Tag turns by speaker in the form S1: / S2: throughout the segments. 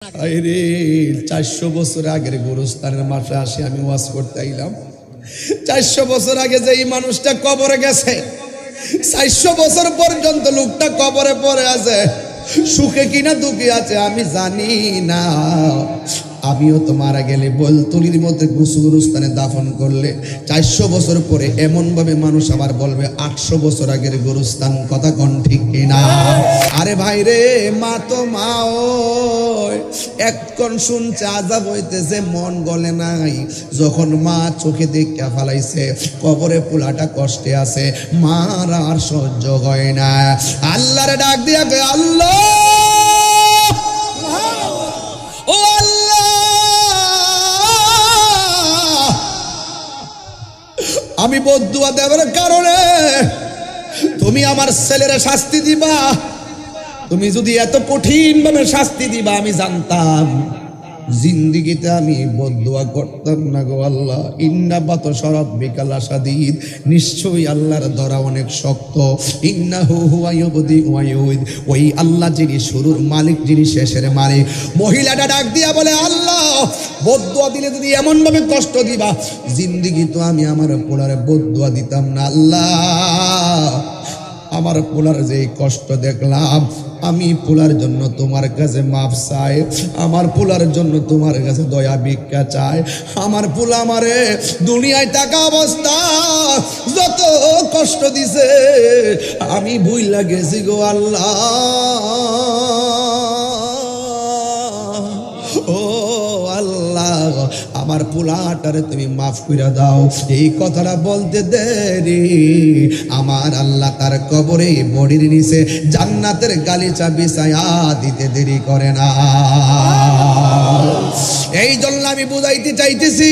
S1: আরে 400 বছর আগের গোরস্থানের মাঠে আসে আমি ওয়াজ করতে আইলাম। 400 বছর আগে যে এই মানুষটা কবরে গেছে, 400 বছর পর্যন্ত লোকটা কবরে পড়ে আছে, সুখে কিনা দুঃখে আছে আমি জানি না। আমিও তো মারা গেলে বলতলির মধ্যে গোরস্থানে দাফন করলে 400 বছর পরে এমন ভাবে মানুষ আবার বলবে 800 বছর আগের গোরস্থান। কথা কোন ঠিক কিনা? আরে ভাই রে, মা তো মা, এখন শুনছে আযাব হইতেছে, মন গলে নাই। যখন মা চোখে দেখা ফেলাইছে কবরে পোলাটা কষ্টে আছে, মার আর সহ্য হয় না। আল্লাহরে ডাক দিয়া কয়, আল্লাহ ও আল্লাহ, আমি বদদুয়া দেওয়ার কারণে তুমি আমার ছেলের শাস্তি দিবা। তুমি যদি এত কঠিন ভাবে শাস্তি দিবা আমি জানতাম, জিন্দিগিতে আমি বদদুয়া করতাম না গো আল্লাহ। ইন্না বাতশা রাব্বিকা লাশাদীদ, নিশ্চয়ই আল্লাহর ধরা অনেক শক্ত। ইন্নাহু হুয়া ইউবদি ওয়া ইউঈদ, ওই আল্লাহ যিনি শুরুর মালিক, যিনি শেষের মালিক। মহিলাটা ডাক দিয়া বলে, আল্লাহ বদদুয়া দিলে যদি এমন ভাবে কষ্ট দিবা, জিন্দিগি তো আমি আমার পোলারে বদদুয়া দিতাম না। আল্লাহ আমার পোলার যে কষ্ট দেখলাম, আমি পোলার জন্য তোমার কাছে মাফ চাই, আমার পোলার জন্য তোমার কাছে দয়া ভিক্ষা চাই। আমার পোলা আমারে দুনিয়ায় থাকা অবস্থা যত কষ্ট দিছে আমি ভুইলা গেছি গো আল্লাহ। ও আল্লাহ, আমার পোলাটারে তুমি মাফ করে দাও। এই কথাটা বলতে দেরি আমার আল্লাহ তার কবরে বডির নিচে জান্নাতের গালিচা বিছায়া দিতে দেরি করে না। এই জন্য আমি বুঝাইতে চাইতেছি,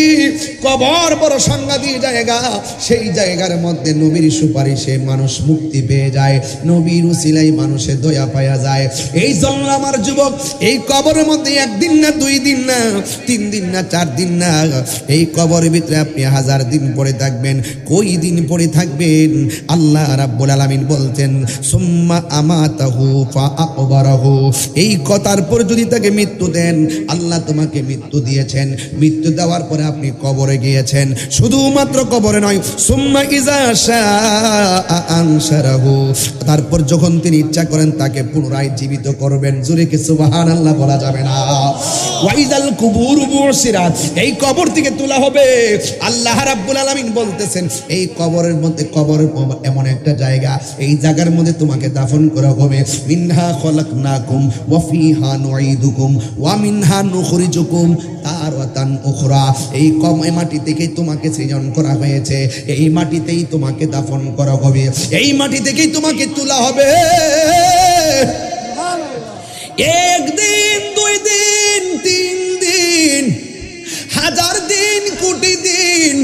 S1: কবর বড় সাংঘাতিক জায়গা। সেই জায়গার মধ্যে নবীর সুপারিশে মানুষ মুক্তি পেয়ে যায়, নবীর উসিলাই মানুষের দয়া পাওয়া যায়। এই জন্য আমার যুবক, এই কবরের মধ্যে 1 দিন না 2 দিন না 3 দিন না 4 দিন না, এই কবরের ভিতরে আপনি 1000 দিন পড়ে থাকবেন। কই দিন পড়ে থাকবেন? আল্লাহ রাব্বুল আলামিন বলতেন, সুম্মা আমাতাহু ফাআকবারাহু, এই কথার পর যদি তাকে মৃত্যু দেন, আল্লাহ তোমাকে মৃত্যু দিয়েছেন, মৃত্যু দেওয়ার পরে আপনি কবরে গিয়েছেন। শুধুমাত্র কবরে নয়, সুম্মা ইজা শাআ আনশারাহু, তারপর যখন তিনি ইচ্ছা করেন তাকে পুনরায় জীবিত করবেন। জোরে কি সুবহানাল্লাহ বলা যাবে না? ওয়াইজাল কুবুর বুসিরাত, এই কবর থেকে তোলা হবে। আল্লাহ রাব্বুল আলামিন বলতেছেন, এই কবরের মধ্যে, কবরের এমন একটা জায়গা, এই জায়গার মধ্যে তোমাকে দাফন করা হবে। মিনহা খলাকনাকুম ওয়া ফিহা নুঈদুকুম ওয়া মিনহা নুখরিজুকুম তারাতান উখরা, এই মাটি থেকেই তোমাকে সৃজন করা হয়েছে, এই মাটিতেই তোমাকে দাফন করা হবে, এই মাটি থেকেই তোমাকে তোলা হবে। 1 দিন 2 দিন 3 দিন 1000 দিন কোটি দিন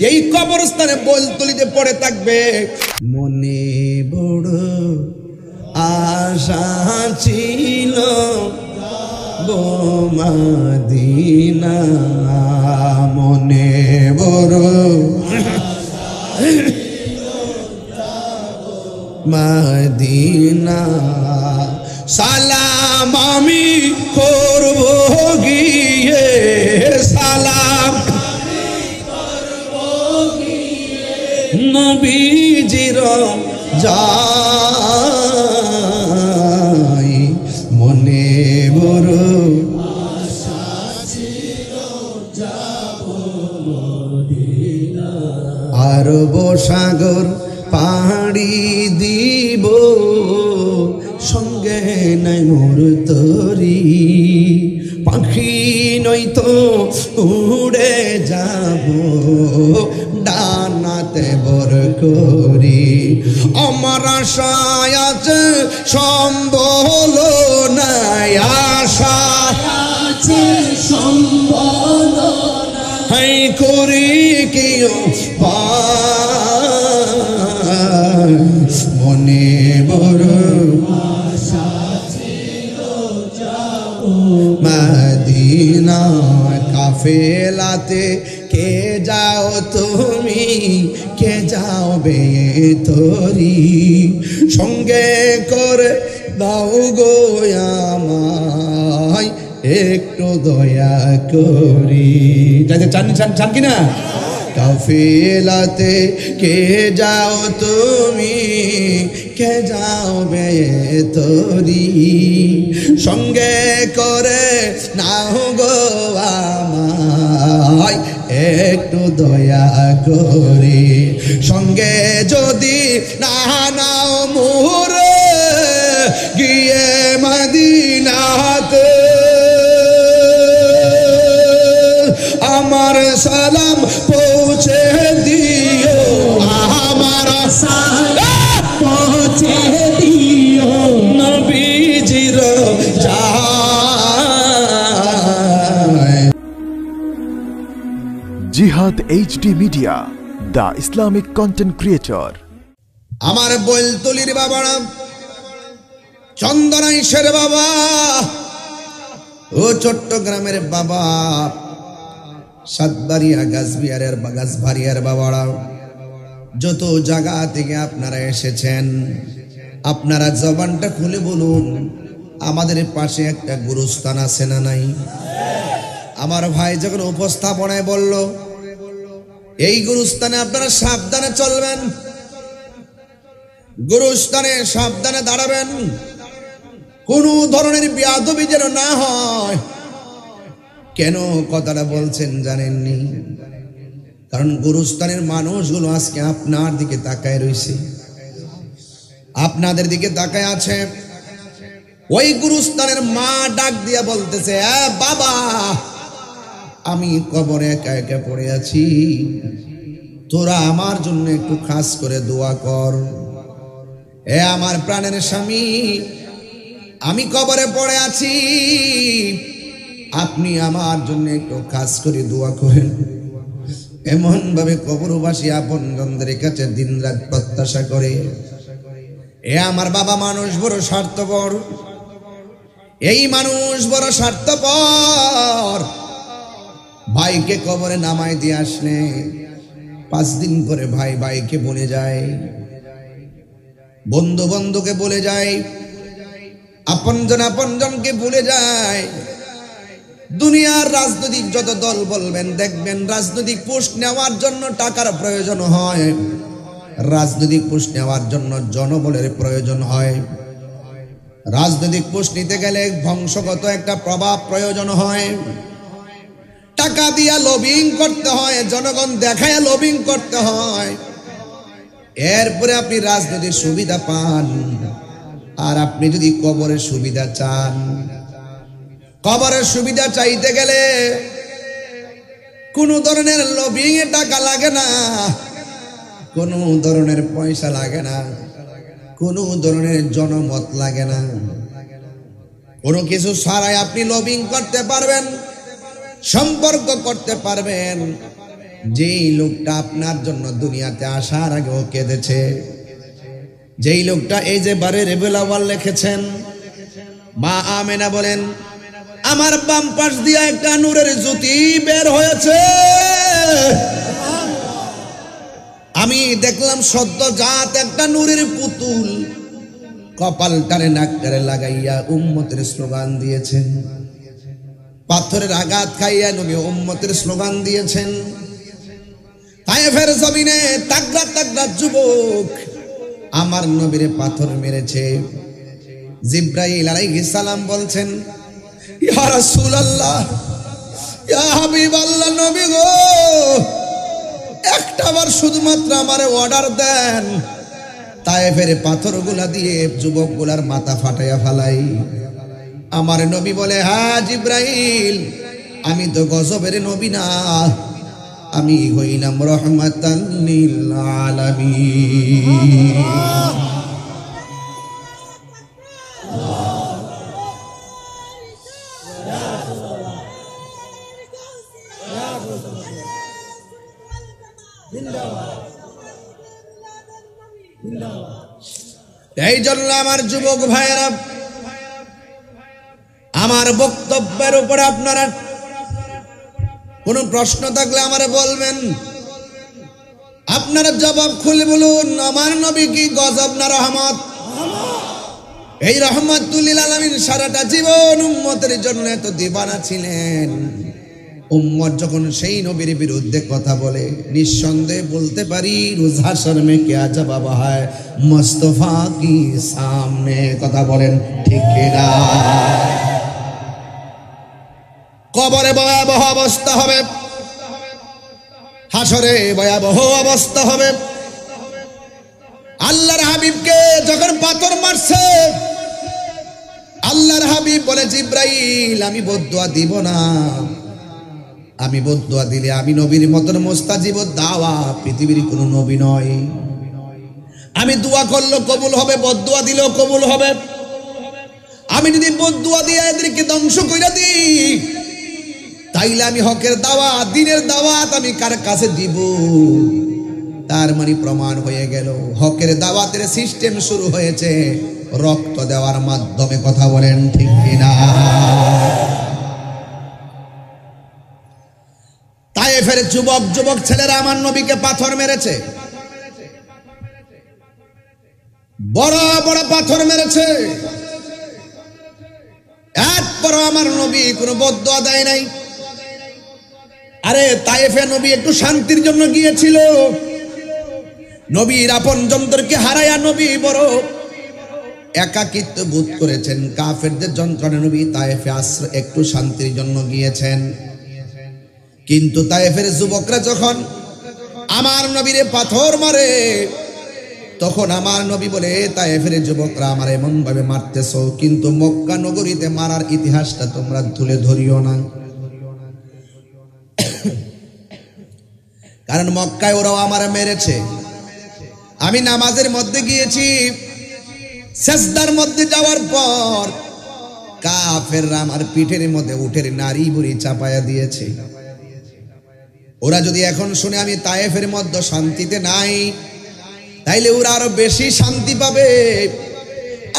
S1: এই কবরস্থানে বলতলিতে পড়ে থাকবে। মনে বড় আশা ছিল মদিনা, মনে বড় মদিনা, সালাম আমি করব গিয়ে, সালাম নবীজির যাই, মনে বড় আশা ছিল যাব মদিনা। আরব সাগর পাড়ি দিব, সঙ্গে নাই মোর তরি, পাখি নয়তো উড়ে যাব ডানাতে বর করি। আমার আশায় আছে সম্বল নাই, আশা আছে সম্বল নাই, করি কেউ মনে বড় আশা ছিল যাব মদিনা। কাফেলাতে কে যাও তুমি, কে যাও বেতরি, সঙ্গে করে দাও গো আমায় একটু দয়া করি। চান চান চান কিনা? কাফেলাতে কে যাও তুমি, কে যাও বেতরি, সঙ্গে করে নাও গো আমায় একটু দয়া করে। সঙ্গে যদি না নাও মোরে গিয়ে মদিনাতে, আমার সালাম পৌঁছে দিও, আমার সালাম পৌঁছে দিও নবীজির যায়।
S2: জিহাদ HD media, the Islamic content creator.
S1: আমার বলতলির বাবারা, চন্দনাইশের বাবা, ও চট্টগ্রামের বাবা, সাতবাড়িয়া গাছবাড়িয়ার বাবারা, যত জায়গা থেকে আপনারা এসেছেন, আপনারা জবানটা খুলে বলুন, আমাদের পাশে একটা গুরুস্থান আছে না নাই? আমার ভাই যখন উপস্থাপনায় বলল, এই গুরুস্থানে আপনারা সাবধানে চলবেন, গুরুস্থানে সাবধানে দাঁড়াবেন, কোন ধরনের বেয়াদবি যেন না হয়। কেন কথাটা বলছেন জানেননি? কারণ গুরুস্থানের মানুষগুলো আজকে আপনার দিকে তাকায় রয়েছে, আপনাদের দিকে তাকায় আছে। ওই গুরুস্থানের মা ডাক দিয়া বলতেছে, বাবা, আমি কবরে একা একা পড়ে আছি, তোরা আমার জন্য একটু খাস করে দোয়া কর। আমার প্রাণের স্বামী, আমি কবরে পড়ে আছি, আপনি আমার জন্য একটু খাস করে দোয়া করেন। এমন ভাবে কবরবাসী আপনজনদের কাছে দিনরাত প্রত্যাশা করে। আমার বাবা মানুষ বড় স্বার্থপর, এই মানুষ বড় স্বার্থপর। ভাইকে কবরে নামাই দিয়ে আসলে 5 দিন পরে ভাইকে বলে যায়, বন্ধুকে বলে যায়, আপনজনকে ভুলে যায়। দুনিয়ার রাজনৈতিক যত দল বলবেন, দেখবেন রাজনৈতিক পোস্ট নেওয়ার জন্য টাকার প্রয়োজন হয়, রাজনৈতিক পোস্ট নেওয়ার জন্য জনবলের প্রয়োজন হয়, রাজনৈতিক পোস্ট নিতে গেলে বংশগত একটা প্রভাব প্রয়োজন হয়, টাকা দিয়া লবিং করতে হয়, জনগণ দেখায় লবিং করতে হয়, এরপরে আপনি রাজনৈতিক সুবিধা পান। আর আপনি যদি কবরের সুবিধা চান, কবরের সুবিধা চাইতে গেলে কোন ধরনের লবিং এ টাকা লাগে না, কোন ধরনের পয়সা লাগে না, কোন ধরনের জনমত লাগে না, কোনো কিছু ছাড়াই আপনি লবিং করতে পারবেন, সম্পর্ক করতে পারবেন। যেই লোকটা আপনার জন্য দুনিয়াতে আসার আগেও কেঁদেছে, যেই লোকটা এই যে বারে রেবেল আওয়াল লিখেছেন, মা আমেনা বলেন, আমার বাম পাশ দিয়া একটা নূরের জ্যোতি বের হয়েছে, আমি দেখলাম সদ্যজাত একটা নূরের পুতুল কপালটারে নাকটারে লাগাইয়া উম্মতের স্লোগান দিয়েছেন, পাথরের আঘাত খাইয়া নবী উম্মতের স্লোগান দিয়েছেন। তায়েফের জমিনে তাগড়া তাগড়া যুবক আমার নবীরে পাথর মেরেছে। জিব্রাইল আলাইহিস সালাম বলছেন, ইয়া রাসূলুল্লাহ, ইয়া হাবিবাল্লাহ, নবী গো, একটাবার শুধুমাত্র আমারে অর্ডার দেন, তায়েফের পাথরগুলা দিয়ে যুবকগুলার মাথা ফাটাইয়া ফেলাই। আমার নবী বলে, হ্যাঁ জিব্রাইল, আমি তো গজবের নবী না, আমি হইলাম রহমাতাল লিল আলামিন। এই জন্য আমার যুবক ভাইয়েরা, আমার বক্তব্যের উপরে আপনারা কোন প্রশ্ন থাকলে আমারে বলবেন, আপনারা জবাব খুলে বলুন। আমার নবী কি গজব না রহমত? এই রহমাতুল লিল আলামিন সারাটা জীবন উম্মতের জন্য এত দিবানা ছিলেন। উম্মত যখন সেই নবীর বিরুদ্ধে কথা বলে, নিঃসন্দেহে বলতে পারি রোজ হাশর মে কিয়া জবাব হয় মুস্তাফা কি সামনে। কথা বলেন ঠিক কিনা? কবরে ভয়াবহ অবস্থা হবে, হাশরে ভয়াবহ অবস্থা হবে। আল্লাহর হাবিবকে যখন পাথর মারছে, আল্লাহর হাবিব বলে জিব্রাইল আমি বদদুয়া দিব না, আমি বদদুয়া দিলে আমি নবীর মতন মুস্তাজিব দাওয়া পৃথিবীর কোনো নবী নয়। আমি দোয়া করলে কবুল হবে, বদদুয়া দিলেও কবুল হবে। আমি যদি বদদুয়া দিয়ে এদেরকে ধ্বংস করে দিই, তাইলে আমি হকের দাওয়াত, দ্বীনের দাওয়াত আমি কার কাছে দিব? তার মানে প্রমাণ হয়ে গেল হকের দাওয়াতের সিস্টেম শুরু হয়েছে রক্ত দেওয়ার মাধ্যমে। কথা বলেন ঠিক কিনা? তায়েফের যুবক যুবক ছেলেরা আমার নবীকে পাথর মেরেছে, বড় বড় পাথর মেরেছে। এরপর আমার নবী কোনো বদদুয়া দেয় নাই। আরে তায়েফে নবী একটু শান্তির জন্য গিয়েছিল, নবীর আপনজনদেরকে হারায়া নবী বড় একাকিত্ব বোধ করেছেন। কাফেরদের যন্ত্রণা নবী তায়েফে একটু শান্তির জন্য গিয়েছেন। কিন্তু তায়েফের যুবকরা যখন আমার নবীরে পাথর মারে, তখন আমার নবী বলে তায়েফের যুবকরা আমার এমন ভাবে মারতেছো, কিন্তু মক্কা নগরীতে মারার ইতিহাসটা তোমরা তুলে ধরিও না, কারণ মক্কায় ওরাও আমার মেরেছে। আমি নামাজের মধ্যে গিয়েছি, সেজদার মধ্যে যাওয়ার পর কাফেররা আমার পিঠের মধ্যে উঠের নারী বুড়ি চাপায়া দিয়েছে। ওরা যদি এখন শুনে আমি তায়েফের মধ্যে শান্তিতে নাই, তাইলে ওরা আরো বেশি শান্তি পাবে।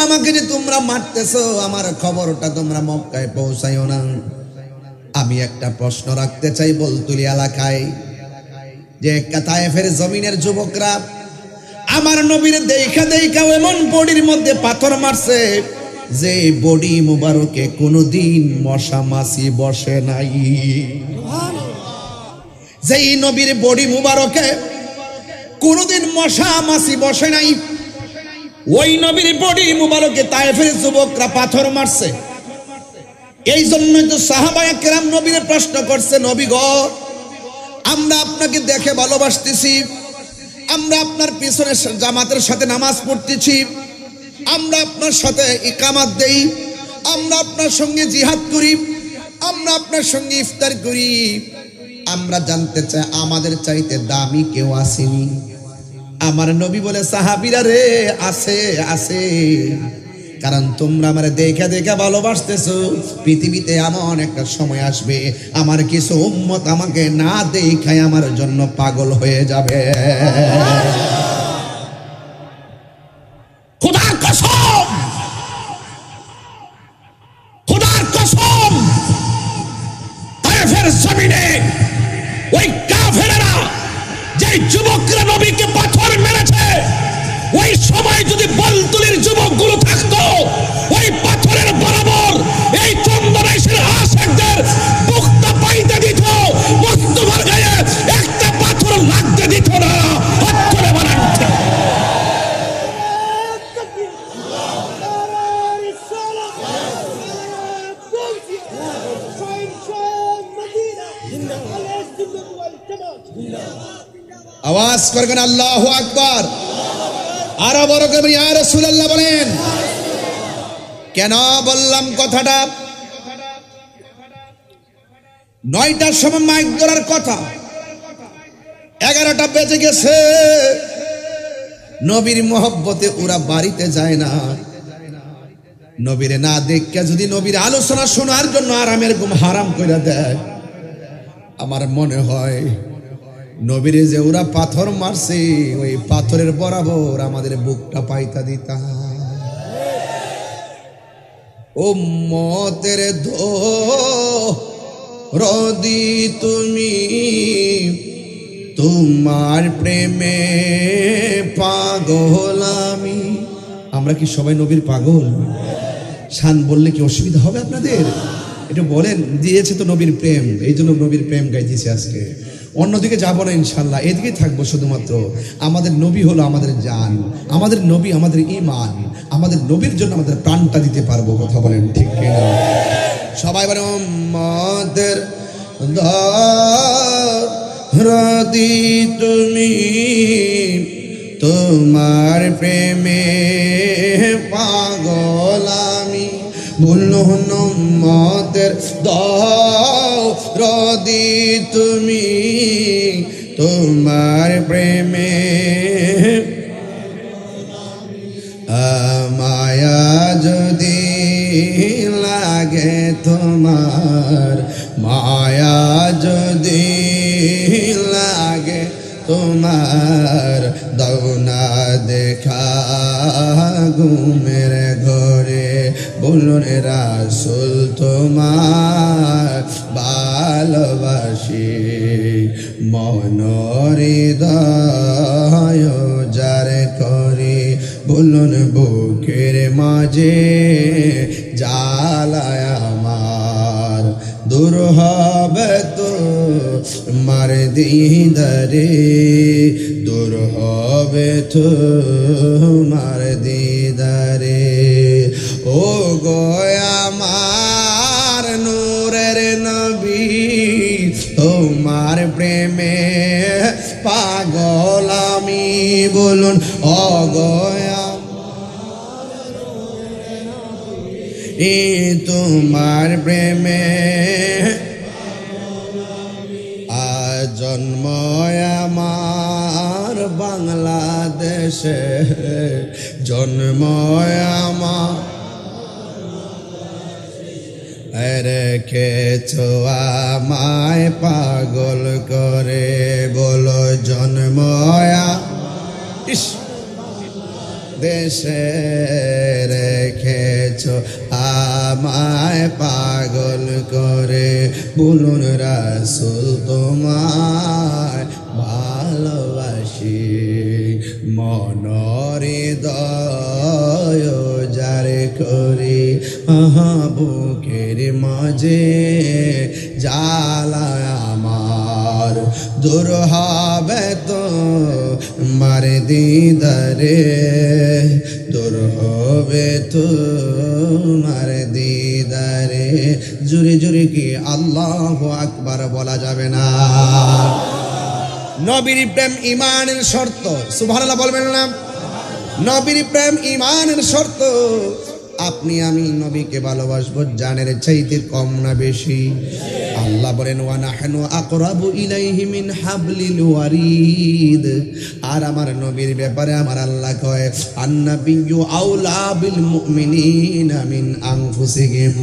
S1: আমাকে যে তোমরা মারতেছো, আমার খবরটা তোমরা মক্কায় পৌঁছাইও না। আমি একটা প্রশ্ন রাখতে চাই বলতুলি এলাকায়, যে তায়েফের জমিনের যুবকরা আমার নবীর দেখা দেখা এমন বডির মধ্যে পাথর মারছে যে বডি মুবারকে কোনোদিন মশা মাছি বসে নাই। যেই নবীর বডি মুবারকে কোনোদিন মশা মাছি বসে নাই, ওই নবীর বডি মুবারকে তায়েফের যুবকরা পাথর মারছে। এই জন্যই তো সাহাবায়ে কেরাম নবীরে প্রশ্ন করছে, নবী গো, আমরা আপনাকে দেখে ভালোবাসতেছি, আমরা আপনার পিছনে জামাতের সাথে নামাজ পড়তেছি, আমরা আপনার সাথে ইকামাত দেই, আমরা আপনার সঙ্গে জিহাদ করি, আমরা আপনার সঙ্গে ইফতার করি। আমরা জানতে চাই আমাদের চাইতে দামি কেউ আসেনি? আমার নবী বলে সাহাবীরা রে, আছে আছে, কারণ তোমরা আমার দেখা দেখা ভালোবাসতেছো। পৃথিবীতে এমন একটা সময় আসবে আমার কিছু উম্মত আমাকে না দেখায় আমার জন্য পাগল হয়ে যাবে। খোদার কসম, খোদার কসম, তায়েফের জমিনে ওই কাফেরেরা যে যুবকরা নবীকে পাথর মেরেছে, ওই সময় যদি বলতুলির যুবকগুলো থাকতো, ওই পাথরের বরাবর এই চন্দনাইশের আশিকদের বুকটা পাইতে দিত, মুস্তাফার গায়ে একটা পাথর লাগতে দিত না। হাত করে বানান আওয়াজ করবেন আল্লাহু আকবার। আরো বড় করে ইয়া রাসূলুল্লাহ বলেন। কেন বললাম কথাটা? 9টার সময় মাইক ধরার কথা, 11টা বেজে গেছে। নবীর মহব্বতে ওরা বাড়িতে যায় না। নবীরে না দেখে যদি নবীর আলোচনা শোনার জন্য আরামের ঘুম হারাম করে দেয়, আমার মনে হয় নবীরে যে ওরা পাথর মারছে, ওই পাথরের বরাবর আমাদের বুকটা পাইতা দিতা। উম্মতের দরদি তুমি, তোমার প্রেমে পাগল আমি। আমরা কি সবাই নবীর পাগল? শান বললে কি অসুবিধা হবে আপনাদের? এটা বলেন, দিয়েছে তো নবীর প্রেম, এই জন্য নবীর প্রেম গাইতেছি আজকে। অন্যদিকে যাবো না ইনশাল্লাহ, এদিকেই থাকবো শুধুমাত্র। আমাদের নবী হলো আমাদের জান, আমাদের নবী আমাদের ঈমান, আমাদের নবীর জন্য আমাদের প্রাণটা দিতে পারবো। কথা বলেন ঠিক কিনা? সবাই বলে উম্মতের দরদি তুমি, তোমার প্রেমে পাগল আমি। বললো উম্মতের দরদি তুমি, তোমার প্রেমে মায়া যদি লাগে তোমার, মায়া যদি লাগে তোমার, দাও না দেখা ঘুমের ঘরে। বলুন রাসূল তোমার ভালোবাসি, মন হৃদয় যার করে। বলুন বুকের মাঝে জ্বালায় আমার, দূর হবে তো মার দিদারে, দূর হবে তো মার দিদারে। ও গো আমার নূরের নবী, তোমার প্রেমে পাগল আমি। বলুন ও গো তোমার প্রেমে জন্ম আমার বাংলাদেশে, জন্ম আমার রেখেছো আমায় পাগল করে। বলো জন্ম ইস দেশে রেখেছো আমায় পাগল করে। বলুন রাসূল তোমায় ভালোবাসি, মন হৃদয় যারে করি। বুকের মাঝে জ্বালায় আমার, দূর হবে তো মার দিদারে, দূর হবে তো মার দিদারে। জোরে জোরে কি আল্লাহু আকবার বলা যাবে না? নবীর প্রেম ঈমানের শর্ত। সুবহানাল্লাহ বলবেন না? নবীর প্রেম ঈমানের শর্ত। আপনি আমি নবীকে ভালোবাসবো জানের চাইতে কম না বেশি? আল্লাহ বলেন ওয়া নাহনু আকরাবু ইলাইহি মিন হাবলিল ওয়ারিদ। আর আমার নবীর ব্যাপারে আমার আল্লাহ কয় আন্নাবিয়্যু আউলা বিল মুমিনিনা মিন আনফুসিহিম।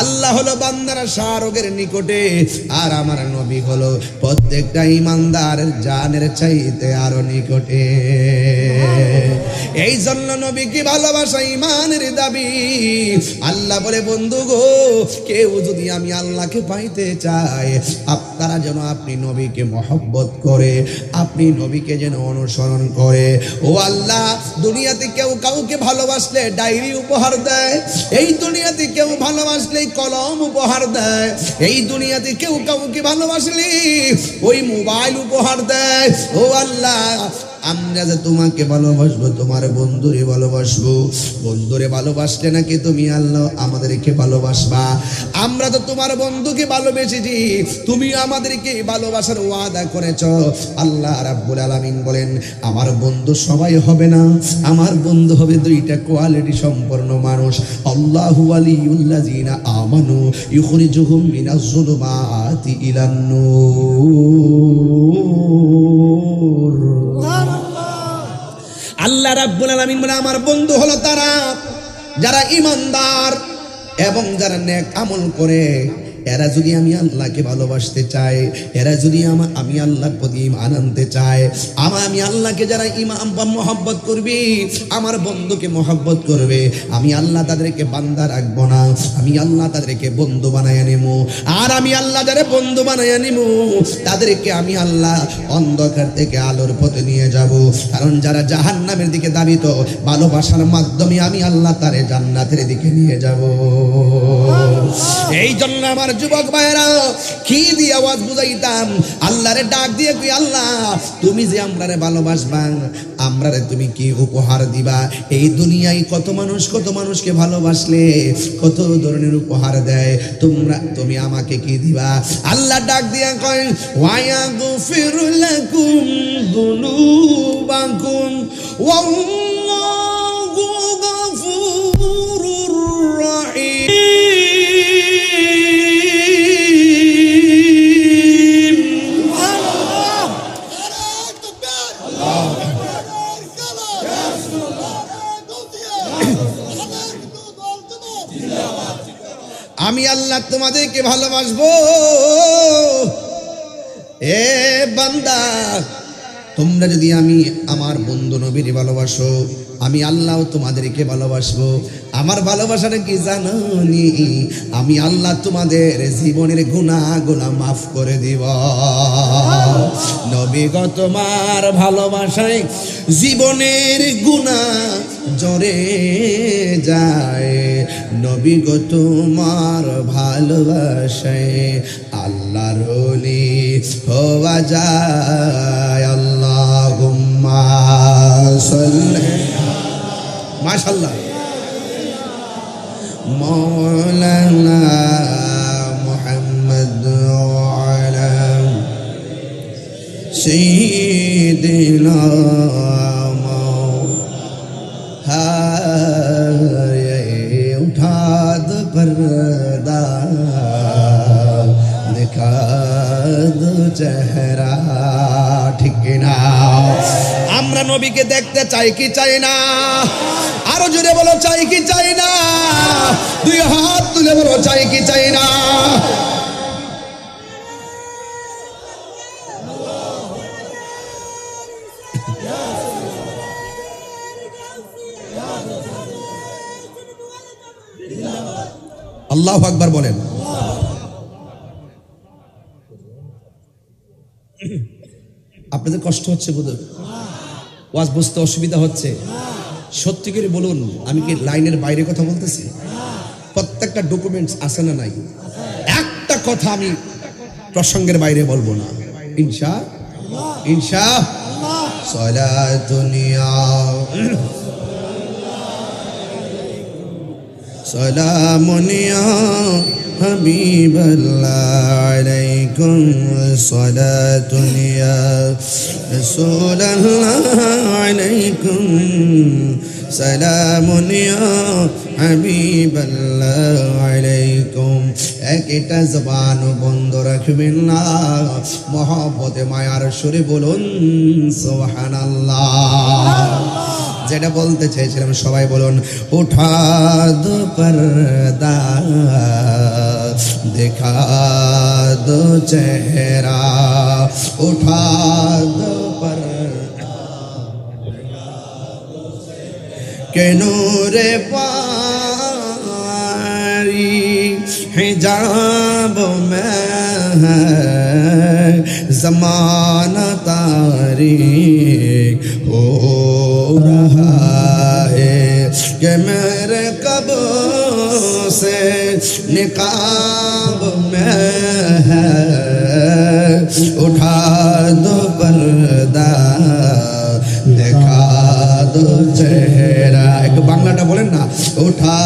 S1: আল্লাহ হলো বান্দার শারগের নিকটে, আর আমার নবী হলো প্রত্যেকটা ঈমানদারের জানের চাইতে আরো নিকটে। এই জন্য নবীকে ভালোবাসা ঈমানের দাবি। আল্লাহ বলে বন্ধু গো, কেউ যদি আমি আল্লাহকে পাইতে চায়, আপনারা যেন আপনি নবীকে মহব্বত করে, আপনি নবীকে যেন অনুসরণ করে। ও আল্লাহ, দুনিয়াতে কেউ কাউকে ভালোবাসলে ডায়েরি উপহার দেয়, এই দুনিয়াতে কেউ ভালোবাসলে কলম উপহার দেয়, এই দুনিয়াতে কেউ কাউকে ভালোবাসলে ওই মোবাইল উপহার দেয়। ও আল্লাহ, আমরা যে তোমাকে ভালোবাসবো, তোমার বন্ধুরে ভালোবাসবো, বন্ধুরে ভালোবাসলে নাকি তুমি আল্লাহ আমাদেরকে ভালোবাসবা। আমরা তো তোমার বন্ধুকে ভালোবেসেছি, তুমি আমাদেরকে ভালোবাসার ওয়াদা করেছো। আল্লাহ রাব্বুল আলামিন বলেন আমার বন্ধু সবাই হবে না, আমার বন্ধু হবে দুইটা কোয়ালিটি সম্পন্ন মানুষ। আল্লাহু ওয়ালিউল্লাযিনা আমানু ইখরিজুহুম মিনাজ যুলুমাতি ইলান নূর। আল্লাহ রাব্বুল আলামিন বলে আমার বন্ধু হলো তারা যারা ঈমানদার এবং যারা নেক আমল করে এরা যদি আমি আল্লাহকে ভালোবাসতে চায়, এরা যদি আমি আল্লাহর প্রতি ঈমান আনতে চায়, আমি আল্লাহকে যারা ঈমান বা মহব্বত করবে, আমার বন্ধুকে মহব্বত করবে, আমি আল্লাহ তাদেরকে বান্দা রাখবো না, আমি আল্লাহ তাদেরকে বন্ধু বানায় নেব। আর আমি আল্লাহ যারা বন্ধু বানায় নিব, তাদেরকে আমি আল্লাহ অন্ধকার থেকে আলোর পথে নিয়ে যাব। কারণ যারা জাহান্নামের দিকে দাবিত, ভালোবাসার মাধ্যমে আমি আল্লাহ তারে জান্নাতের দিকে নিয়ে যাব। এই জন্য আমার যুবক ভাইয়েরা, কি দিয়ে আওয়াজ বুঝাইতাম, আল্লাহরে ডাক দিয়ে কই, আল্লাহ তুমি যে আমরারে ভালোবাসবা, আমরারে তুমি কি উপহার দিবা? এই দুনিয়ায় কত মানুষকে ভালোবাসলে কত ধরনের উপহার দেয়, তুমি আমাকে কি দিবা? আল্লাহ ডাক দিয়া কয়, ওয়ায়াগফিরু লাকুম যুনুবাকুম ওয়াল্লাহু গফুরুর রহিম। আমি আল্লাহ তোমাদেরকে ভালোবাসবো। এ বান্দা, তোমরা যদি আমার বন্ধু নবীর ভালোবাসো, আমি আল্লাহ তোমাদেরকে ভালোবাসবো। আমার ভালোবাসাটা কি জানো নি? আমি আল্লাহ তোমাদের জীবনের গুনাহগুলো মাফ করে দিব। নবী গো তোমার ভালোবাসায় জীবনের গুনাহ জরে যায়। নবী গো তোমার ভালোবাসায় আল্লাহর ওলি হওয়া যায়। আল্লাহুম্মা সাল্লি মাশাআল্লাহ মাওলানা মুহাম্মদ ওয়ালা সাইয়্যিদিনা উঠা দো পর্দা দিখা দো চেহারা। ঠিক না? আমরা নবীকে দেখতে চাই কি চাই না? আরো জোরে বলো, চাই কি চাই না? দুই হাত তুলে বলো, চাই কি চাই না? আল্লাহু আকবার বলেন। আপনাদের কষ্ট হচ্ছে বোধহয়, ওয়াজ বুঝতে অসুবিধা হচ্ছে। সত্যি করে বলুন, আমি কি লাইনের বাইরে কথা বলতেছি? প্রত্যেকটা ডকুমেন্টস আছে না নাই? একটা কথা আমি প্রসঙ্গের বাইরে বলবো না, ইনশাআল্লাহ। সালাতুনিয়া সালামুনিয়া হাবিবাল্লাহ আলাইকুম সালাতুনিয়া রাসূলুল্লাহ আলাইকুম সালামুনিয়া হাবিবাল্লাহ আলাইকুম। একটা জবান বন্ধ রাখবেন না, মহব্বতে মায়ার সুরে বলুন সুবহানাল্লাহ। যেটা বলতে চেয়েছিলাম সবাই বলুন, উঠা দো পর্দা দেখা দো চেহারা, উঠা দো পর্দা কে নূরে পারি हिजाब में है ज़माना तारीक हो रहा है कि मेरे कब से निकाब में है उठा दो पर्दा देखा दो चेहरा। एक बांग्लाटा बोलें ना, उठा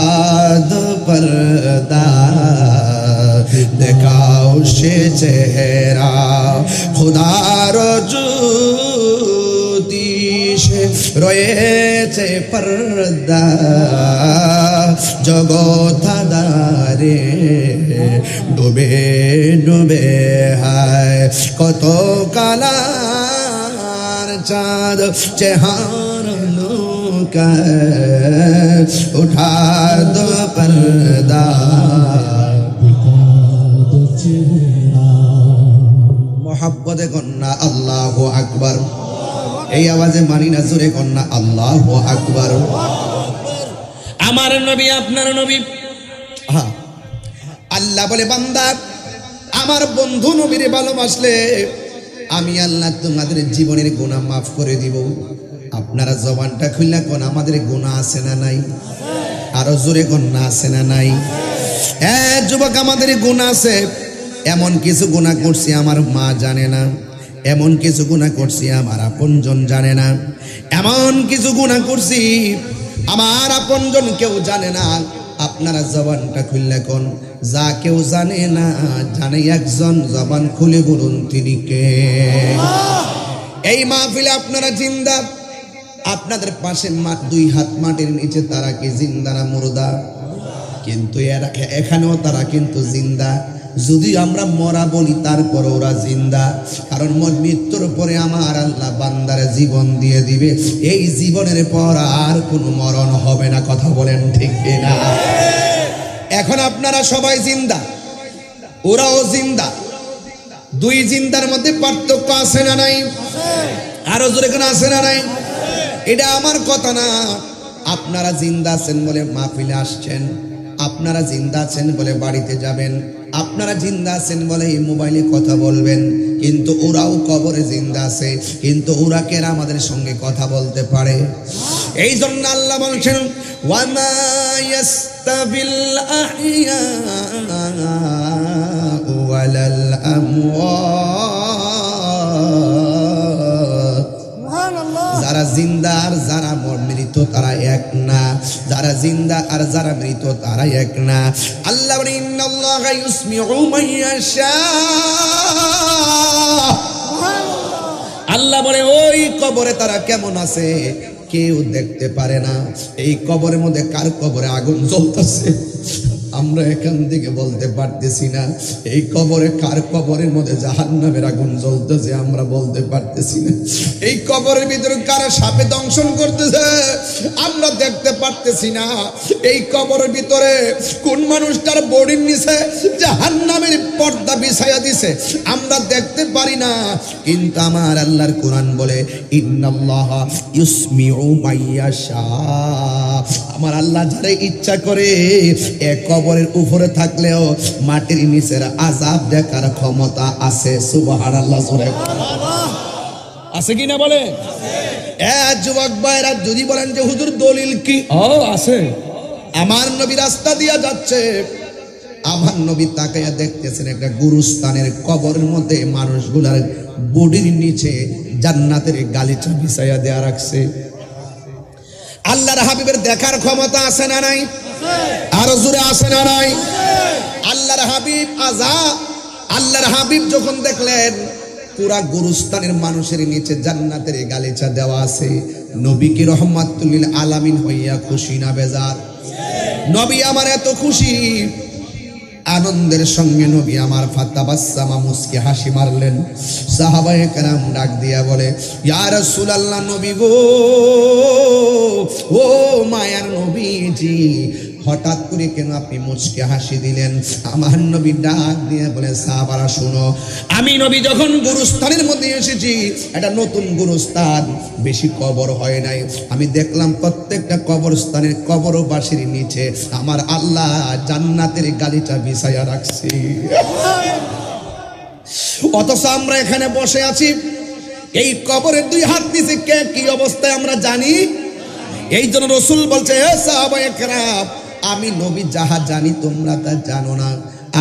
S1: दो पर्दा देखाओ से चेहरा। खुदार ज्योतिषे রয়েছে পর্দা জগৎধারে ডুবে ডুবে হায় কত কালার চাঁদ চেহার লুকা উঠা দো পর্দা মোহাব্বতে কন্যা আল্লাহু আকবার। এই আওয়াজে মানি না, জোরে কন্যা আল্লাহু আকবার।
S3: আমার নবী আপনার নবী।
S1: হ্যাঁ, আল্লাহ বলে বান্দা আমার বন্ধু নবীরে ভালোবাসলে আমি আল্লাহ তোমাদের জীবনের গুনাহ মাফ করে দিব। আপনারা জবানটা খুললে কোন আমাদের গুনাহ আছে না নাই? আরো জোরে গুনাহ আছে না নাই? হ্যাঁ যুবক, আমাদের গুনাহ আছে। এমন কিছু গুনাহ করছি আমার মা জানে না, এমন কিছু গুনাহ করছি আমার আপনজন জানে না, এমন কিছু গুনাহ করছি আমার আপনজন কেউ জানে না। আপনারা জবানটা খুললে কোন যা কেউ জানে না জানে একজন, জবান খুলে বলুন তিনি কে? এই মাহফিলে আপনারা জিন্দা, আপনাদের পাশে দুই হাত মাটির নিচে তারা কি জিন্দা না মুর্দা? কিন্তু এখানেও তারা কিন্তু জিন্দা। যদি আমরা মরা বলি তারপর ওরা জিন্দা, কারণ মৃত্যুর পরে আমার আল্লাহ বান্দারে জীবন দিয়ে দিবে। এই জীবনের পর আর কোনো মরণ হবে না। কথা বলেন ঠিক না? এখন আপনারা সবাই জিন্দা, ওরাও জিন্দা। দুই জিন্দার মধ্যে পার্থক্য আছে না নাই? আরো জোরে কোন আছে না নাই? এটা আমার কথা না। আপনারা জিন্দা আছেন বলে মাহফিলে আসছেন, আপনারা জিন্দা আছেন বলে বাড়িতে যাবেন, আপনারা জিন্দা আছেন বলে এই মোবাইলে কথা বলবেন, কিন্তু ওরাও কবরে জিন্দা আছে, কিন্তু ওরা কেন আমাদের সঙ্গে কথা বলতে পারে? এই জন্য আল্লাহ বলছেন ওয়ামা ইয়াস্তাবিল আহইয়া ওয়ালাল আমওয়াত। যারা জিন্দা আর যারা মৃত তারা এক না, যারা জিন্দা আর যারা মৃত তারা এক না। আল্লাহ বলেন ইন্নাল্লাহা ইউসমিউ মান ইয়াশা। আল্লাহ বলে ওই কবরে তারা কেমন আছে কেউ দেখতে পারে না। এই কবরের মধ্যে কার কবরে আগুন জ্বলতেছে আমরা এখান থেকে বলতে পারতেছি না। এই কবরে কার কবরের মধ্যে জাহান্নামের আগুন জ্বলতেছে আমরা বলতে পারতেছি না। এই কবরের ভিতরে কারা সাপে দংশন করতেছে আমরা দেখতে পারতেছি না। এই কবরের ভিতরে কোন মানুষটার বডির নিচে জাহান্নামের পর্দা বিছায়া দিছে আমরা দেখতে পারি না। কিন্তু আমার আল্লাহর কোরআন বলে ইন্নাল্লাহা ইউসমিউ মাইয়াশা। আমার আল্লাহ যারে ইচ্ছা করে এক কবরের উপরে থাকলেও মাটির নিচের আযাব দেখার ক্ষমতা আছে। সুবহানাল্লাহ।
S3: আছে কি না বলে?
S1: যুবক ভাইরা যদি বলেন যে হুজুর দলিল কি?
S3: আছে।
S1: আমার নবী রাস্তা দিয়া যাচ্ছে, আমার নবী তাকাইয়া দেখতেছেন একটা গুরুস্থানের কবরের মধ্যে মানুষগুলার বডির নিচে জান্নাতের গালিচা বিছাইয়া দেয়া রাখছে। আল্লাহর হাবিবের দেখার ক্ষমতা আছে না নাই? আরো জোরে আছে না নাই? আল্লাহর হাবিব আল্লাহর হাবিব যখন দেখলেন পুরা গুরুস্থানের মানুষের নিচে জান্নাতের গালিচা দেওয়া আছে, নবী কি রহমাতুল লিল আলামিন হইয়া খুশি না বেজার? নবী আমার এত খুশি, আনন্দের সঙ্গে নবী আমার ফাতাবাসসামা মুস্কি হাসি মারলেন। সাহাবায়ে কেরাম ডাক দিয়া বলে ইয়া রাসূলুল্লাহ, নবী গো, ও মায়ার নবীজি, হঠাৎ করে কেন আপনি মুচকে হাসি দিলেন? আমার নবী ডাক দিয়ে বলে সাহাবারা শুনো, আমি নবী যখন গুরুস্থানের মধ্যে এসেছি, এটা নতুন গুরুস্থান, বেশি কবর হয় নাই, আমি দেখলাম প্রত্যেকটা কবরস্থানের কবরবাসীর নিচে আমার আল্লাহ জান্নাতের গালিচা বিছায়া রাখছি। অথচ আমরা এখানে বসে আছি, এই কবরের দুই হাত নিচে কে কি অবস্থায় আমরা জানি। এই জন্য রাসূল বলছে হে সাহাবায়ে কেরাম, আমি নবী যাহা জানি তোমরা তা জানো না,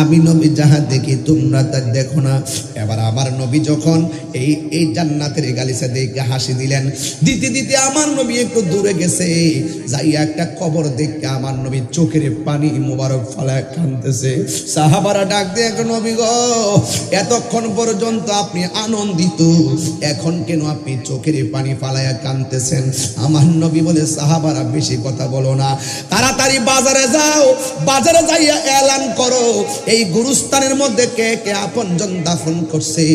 S1: আমি নবী যাহা দেখি তোমরা তা দেখো না। এবার আমার নবী যখন এই জান্নাতের গালিচা দেখে হাসি দিলেন, দিতে দিতে আমার নবী একটু দূরে গেছে, যাইয়া একটা কবর দেখে আমার নবী চোখের পানি মোবারক ফালায় কাঁদতেছে। সাহাবারা ডাক দিয়ে, নবী গো, এতক্ষণ পর্যন্ত আপনি আনন্দিত, এখন কেন আপনি চোখের পানি ফালায়া কাঁদতেছেন? আমার নবী বলে সাহাবারা বেশি কথা বলো না, তাড়াতাড়ি বাজারে যাও, বাজারে যাইয়া এলান করো এই গুরুস্থানের মধ্যে কে কে আপনজন দাফন করছে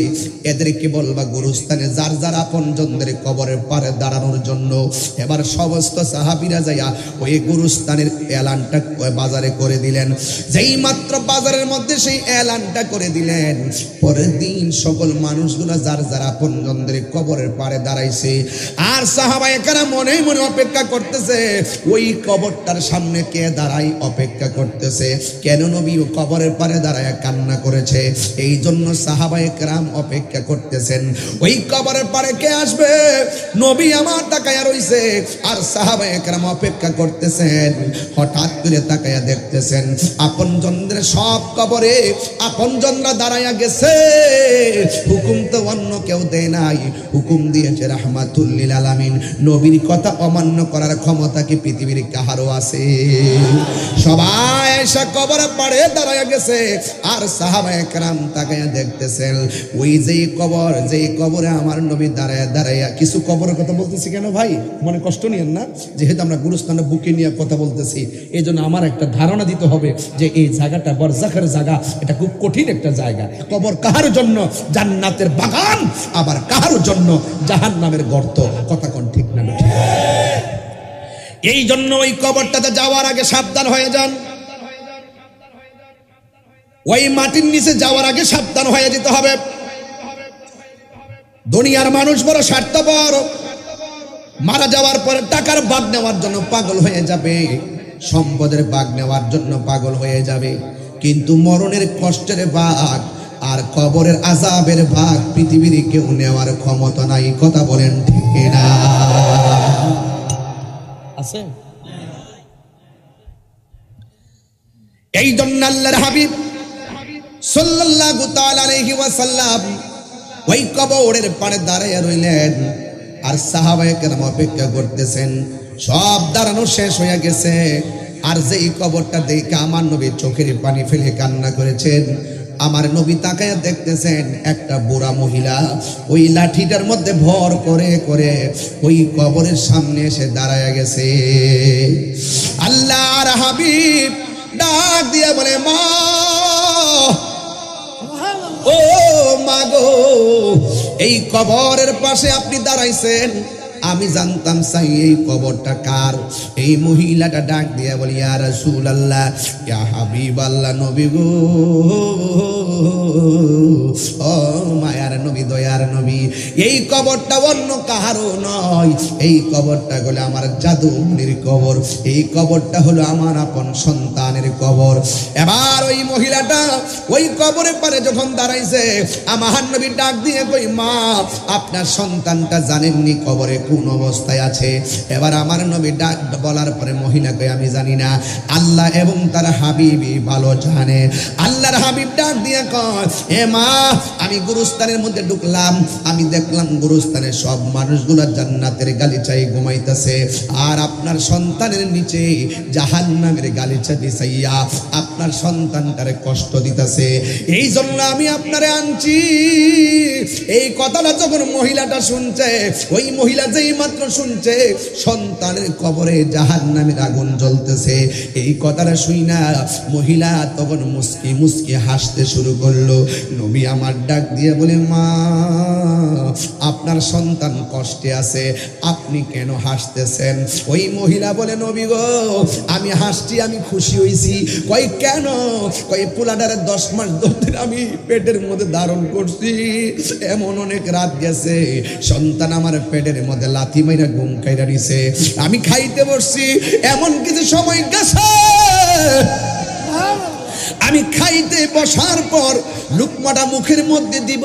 S1: এদেরকে বলবা গুরুস্থানে যার যার আপনজনদের কবরের পারে দাঁড়ানোর জন্য। এবার সমস্ত সাহাবীরা যাইয়া ওই গুরুস্থানের এলানটা বাজারে করে দিলেন। যেই মাত্র বাজারের মধ্যে সেই এলানটা করে দিলেন, পরের দিন সকল মানুষগুলো যার যার আপনজনদের কবরের পারে দাঁড়াইছে। আর সাহাবায়ে কেরাম মনে মনে অপেক্ষা করতেছে ওই কবরটার সামনে কে দাঁড়াই, অপেক্ষা করতেছে কেন নবী কবরের পারে দাঁড়ায় কান্না করেছে। এই জন্য সাহাবায়ে কেরাম অপেক্ষা করতেছেন ওই কবরের পারে কে আসবে। নবী আমার তাকায়া রইছে আর সাহাবায়ে কেরাম অপেক্ষা করতেছেন। হঠাৎ করে তাকায়া দেখতেছেন আপনজনদের সব কবরে আপনজনরা দাঁড়ায়া গেছে। হুকুম তো অন্য কেউ দেয় নাই, হুকুম দিয়েছে রাহমাতুল লিল আলামিন। নবীর কথা অমান্য করার ক্ষমতা কি পৃথিবীর কাহারও আছে? সবাই এসে কবরে পাড়ে দাঁড়ায়া গেছে আর সাহাবায়ে কেরাম তাকায়া দেখতেছেন ওই যেই কবর, যেই কবরে আমার নবী দাঁড়ায়া দাঁড়ায়া। কিছু কবরের কথা বলতেছি কেন ভাই, মনে কষ্ট নিয়েন না, যেহেতু আমরা গুরুস্থানে বুকে নিয়ে কথা বলতেছি এই জন্য আমার একটা ধারণা দিতে হবে যে এই জায়গাটা বরজাখের জায়গা, এটা খুব কঠিন একটা জায়গা। কবর কাহার জন্য জান্নাতের বাগান, আবার কাহার জন্য জাহান্নামের গর্ত। কথা কোন ঠিক না? এই জন্য ওই কবরটাতে যাওয়ার আগে সাবধান হয়ে যান। ওই মাটির নিচে যাওয়ার আগে সাবধান হয়ে যেতে হবে। দুনিয়ার মানুষ বড় স্বার্থপর, মারা যাওয়ার পরে টাকার ভাগ নেওয়ার জন্য পাগল হয়ে যাবে, সম্পদের ভাগ নেওয়ার জন্য পাগল হয়ে যাবে, কিন্তু মরণের কষ্টের ভাগ আর কবরের আযাবের ভাগ পৃথিবীর কেউ নেওয়ার ক্ষমতা নাই। কথা বলেন ঠিক না? আছে। এই জন্য আল্লাহর হাবিব সাল্লাল্লাহু তাআলা আলাইহি ওয়াসাল্লাম ওই কবরের পাড়ে দাঁড়িয়ে রইলেন আর সাহাবায়ে কেরাম অপেক্ষা করতেছেন। সব দাঁড়ানো শেষ হয়ে গেছে আর যেই কবরটা দেখে আমার নবী চোখের পানি ফেলে কান্না করেছেন। আমার নবী তাকায়া দেখতেছেন একটা বুড়া মহিলা ওই লাঠিটার মধ্যে ভর করে করে ওই কবরের সামনে এসে দাঁড়ায়া গেছে। আল্লাহর হাবিব ডাক দিয়ে বলে, মা, ও মা গো, এই কবরের পাশে আপনি দাঁড়াইছেন, আমি জানতাম চাই এই কবরটা কার। এই মহিলাটা ডাক দিয়া বলি, ইয়া রাসূলুল্লাহ, ইয়া হাবিবাল্লাহ, নবী গো, ও মায়ার নবী, দয়ার নবী, এই কবরটা অন্য কাহারও নয়, এই কবরটা হলো আমার জাদুমনির কবর, এই কবরটা হলো আমার আপন সন্তানের কবর। এবার ওই মহিলাটা ওই কবরের পারে যখন দাঁড়াইছে, আমার নবী ডাক দিয়ে কই, মা, আপনার সন্তানটা জানেননি কবরে কোন অবস্থায় আছে? এবার আমার নবী ডাক বলার পরে মহিলা কই, আমি জানি না, আল্লাহ এবং তার হাবিবই ভালো জানে। আল্লাহর হাবিব ডাক দিয়ে কয়, এ মা, আমি গুরুস্থানের মধ্যে ঢুকলাম, আমি দেখলাম গুরুস্থানের সব মানুষগুলো জান্নাতের গালিচায় ঘুমাইতেছে আর আপনার সন্তানের নিচে জাহান্নামের গালিচা বিছাইয়া আপনার সন্তানটারে কষ্ট দিতেছে, এই জন্য আমি আপনারে আনছি। এই কথাটা যখন মহিলাটা শুনছে, ওই মহিলা যেই মাত্র শুনছে সন্তানের কবরে জাহান্নামের আগুন জ্বলতেছে, এই কথাটা শুই না মহিলা তখন মুস্কি মুস্কি হাসতে শুরু করলো। নবী আমার ডাক দিয়ে বলে, মা, আপনার সন্তান কষ্টে আছে, আপনি কেন হাসতেছেন? ওই মহিলা বলে, নবী গো, আমি হাসছি, আমি খুশি হইছি। কই কেন? কই পোলাটারে 10 মাস ধরে আমি পেটের মধ্যে ধারণ করছি, এমন অনেক রাত গেছে সন্তান আমার পেটের মধ্যে লাথি মাইরা ঘুম কাইরা নিছে, আমি খাইতে বসছি, এমন কিছু সময় গেছে আমি খাইতে বসার পর লুকমাটা মুখের মধ্যে দিব,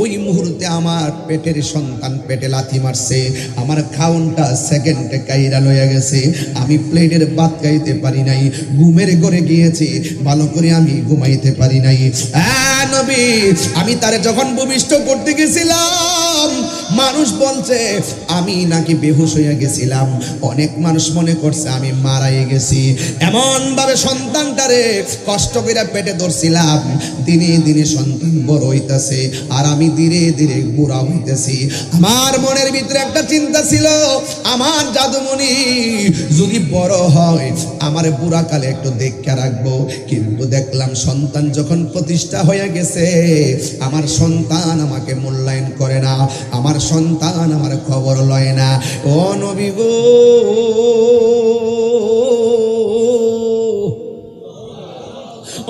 S1: ওই মুহূর্তে আমার পেটের সন্তান পেটে লাথি মারছে, আমার খাওনটা সেকেন্ডে কাইরা লইয়া গেছে, আমি প্লেটের ভাত খাইতে পারি নাই, ঘুমের ঘরে গিয়েছি, ভালো করে আমি ঘুমাইতে পারি নাই। নবী, আমি তারে যখন ভূমিষ্ঠ করতে গেছিলাম, মানুষ বলছে আমি নাকি বেহুশ হয়ে গেছিলাম, অনেক মানুষ মনে করছে আমি মারাই গেছি। এমন ভাবে সন্তানটারে কষ্ট করে পেটে ধরছিলাম, দিনে দিনে সন্তান বড় হইতাছে আর আমি ধীরে ধীরে বুড়া হইতেছি। আমার মনের ভিতরে একটা চিন্তা ছিল, আমার জাদুমণি যদি বড় হয় আমার বুড়া কালে একটু দেখে রাখবো। কিন্তু দেখলাম সন্তান যখন প্রতিষ্ঠা হয়ে গেছে, আমার সন্তান আমাকে মূল্যায়ন করে না, আমার সন্তান আমার খবর লয় না। ও নবী গো,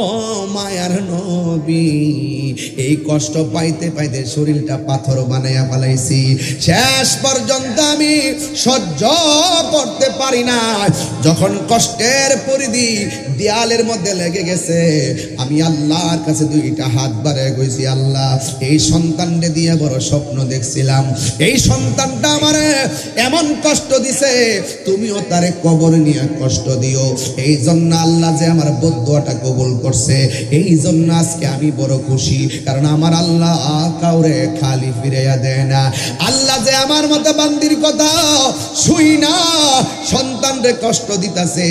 S1: ও মায়ার নবী, এই কষ্ট পাইতে পাইতে শরীরটা পাথর বানাইয়া ফেলাইছি। শেষ পর্যন্ত আমি সহ্য করতে পারি না। যখন কষ্টের পরিধি দেয়ালের মধ্যে লেগে গেছে, আমি আল্লাহর কাছে দুইটা হাত বাড়ায় কইছি, আল্লাহ এই সন্তানটা দিয়ে বড় স্বপ্ন দেখছিলাম, এই সন্তানটা আমারে এমন কষ্ট দিছে, তুমিও তারে কবর নিয়ে কষ্ট দিও। এই জন্য আল্লাহ যে আমার বদদুয়াটা কবুল করছে, এই জন্য আজকে আমি বড় খুশি। কারণ আমার আল্লাহ কাউরে খালি ফিরাইয়া দেয় না। আল্লাহ যে আমার মতো বান্দির কথা শুই না সন্তানরে কষ্ট দিতাছে,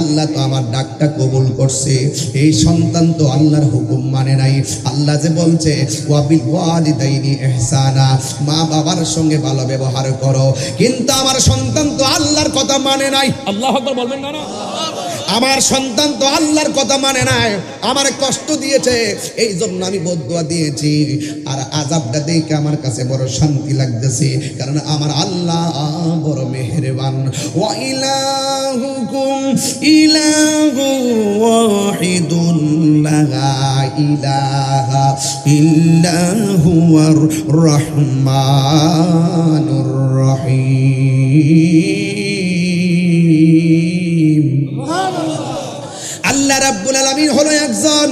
S1: আল্লাহ তো আমার ডাকটা কবুল করছে। এই সন্তান তো আল্লাহর হুকুম মানে নাই। আল্লাহ যে বলছে ওয়াবিল ওয়ালিদাইনি ইহসানা, মা বাবার সঙ্গে ভালো ব্যবহার করো, কিন্তু আমার সন্তান তো আল্লাহর কথা মানে নাই।
S3: আল্লাহু আকবার বলবেন না?
S1: আমার সন্তান তো আল্লাহর কথা মানে নাই, আমার কষ্ট দিয়েছে, এই জন্য আমি বদদুয়া দিয়েছি। আর আযাবটা দেখে আমার কাছে বড় শান্তি লাগতেছে, কারণ আমার আল্লাহ বড় মেহেরবান। ওয়া ইলাহুকুম ইলাহু ওয়াহিদুন লা ইলাহা ইল্লা হুয়ার রহমানুর রহিম। আল্লাহ রাব্বুল আলামিন হলো একজন।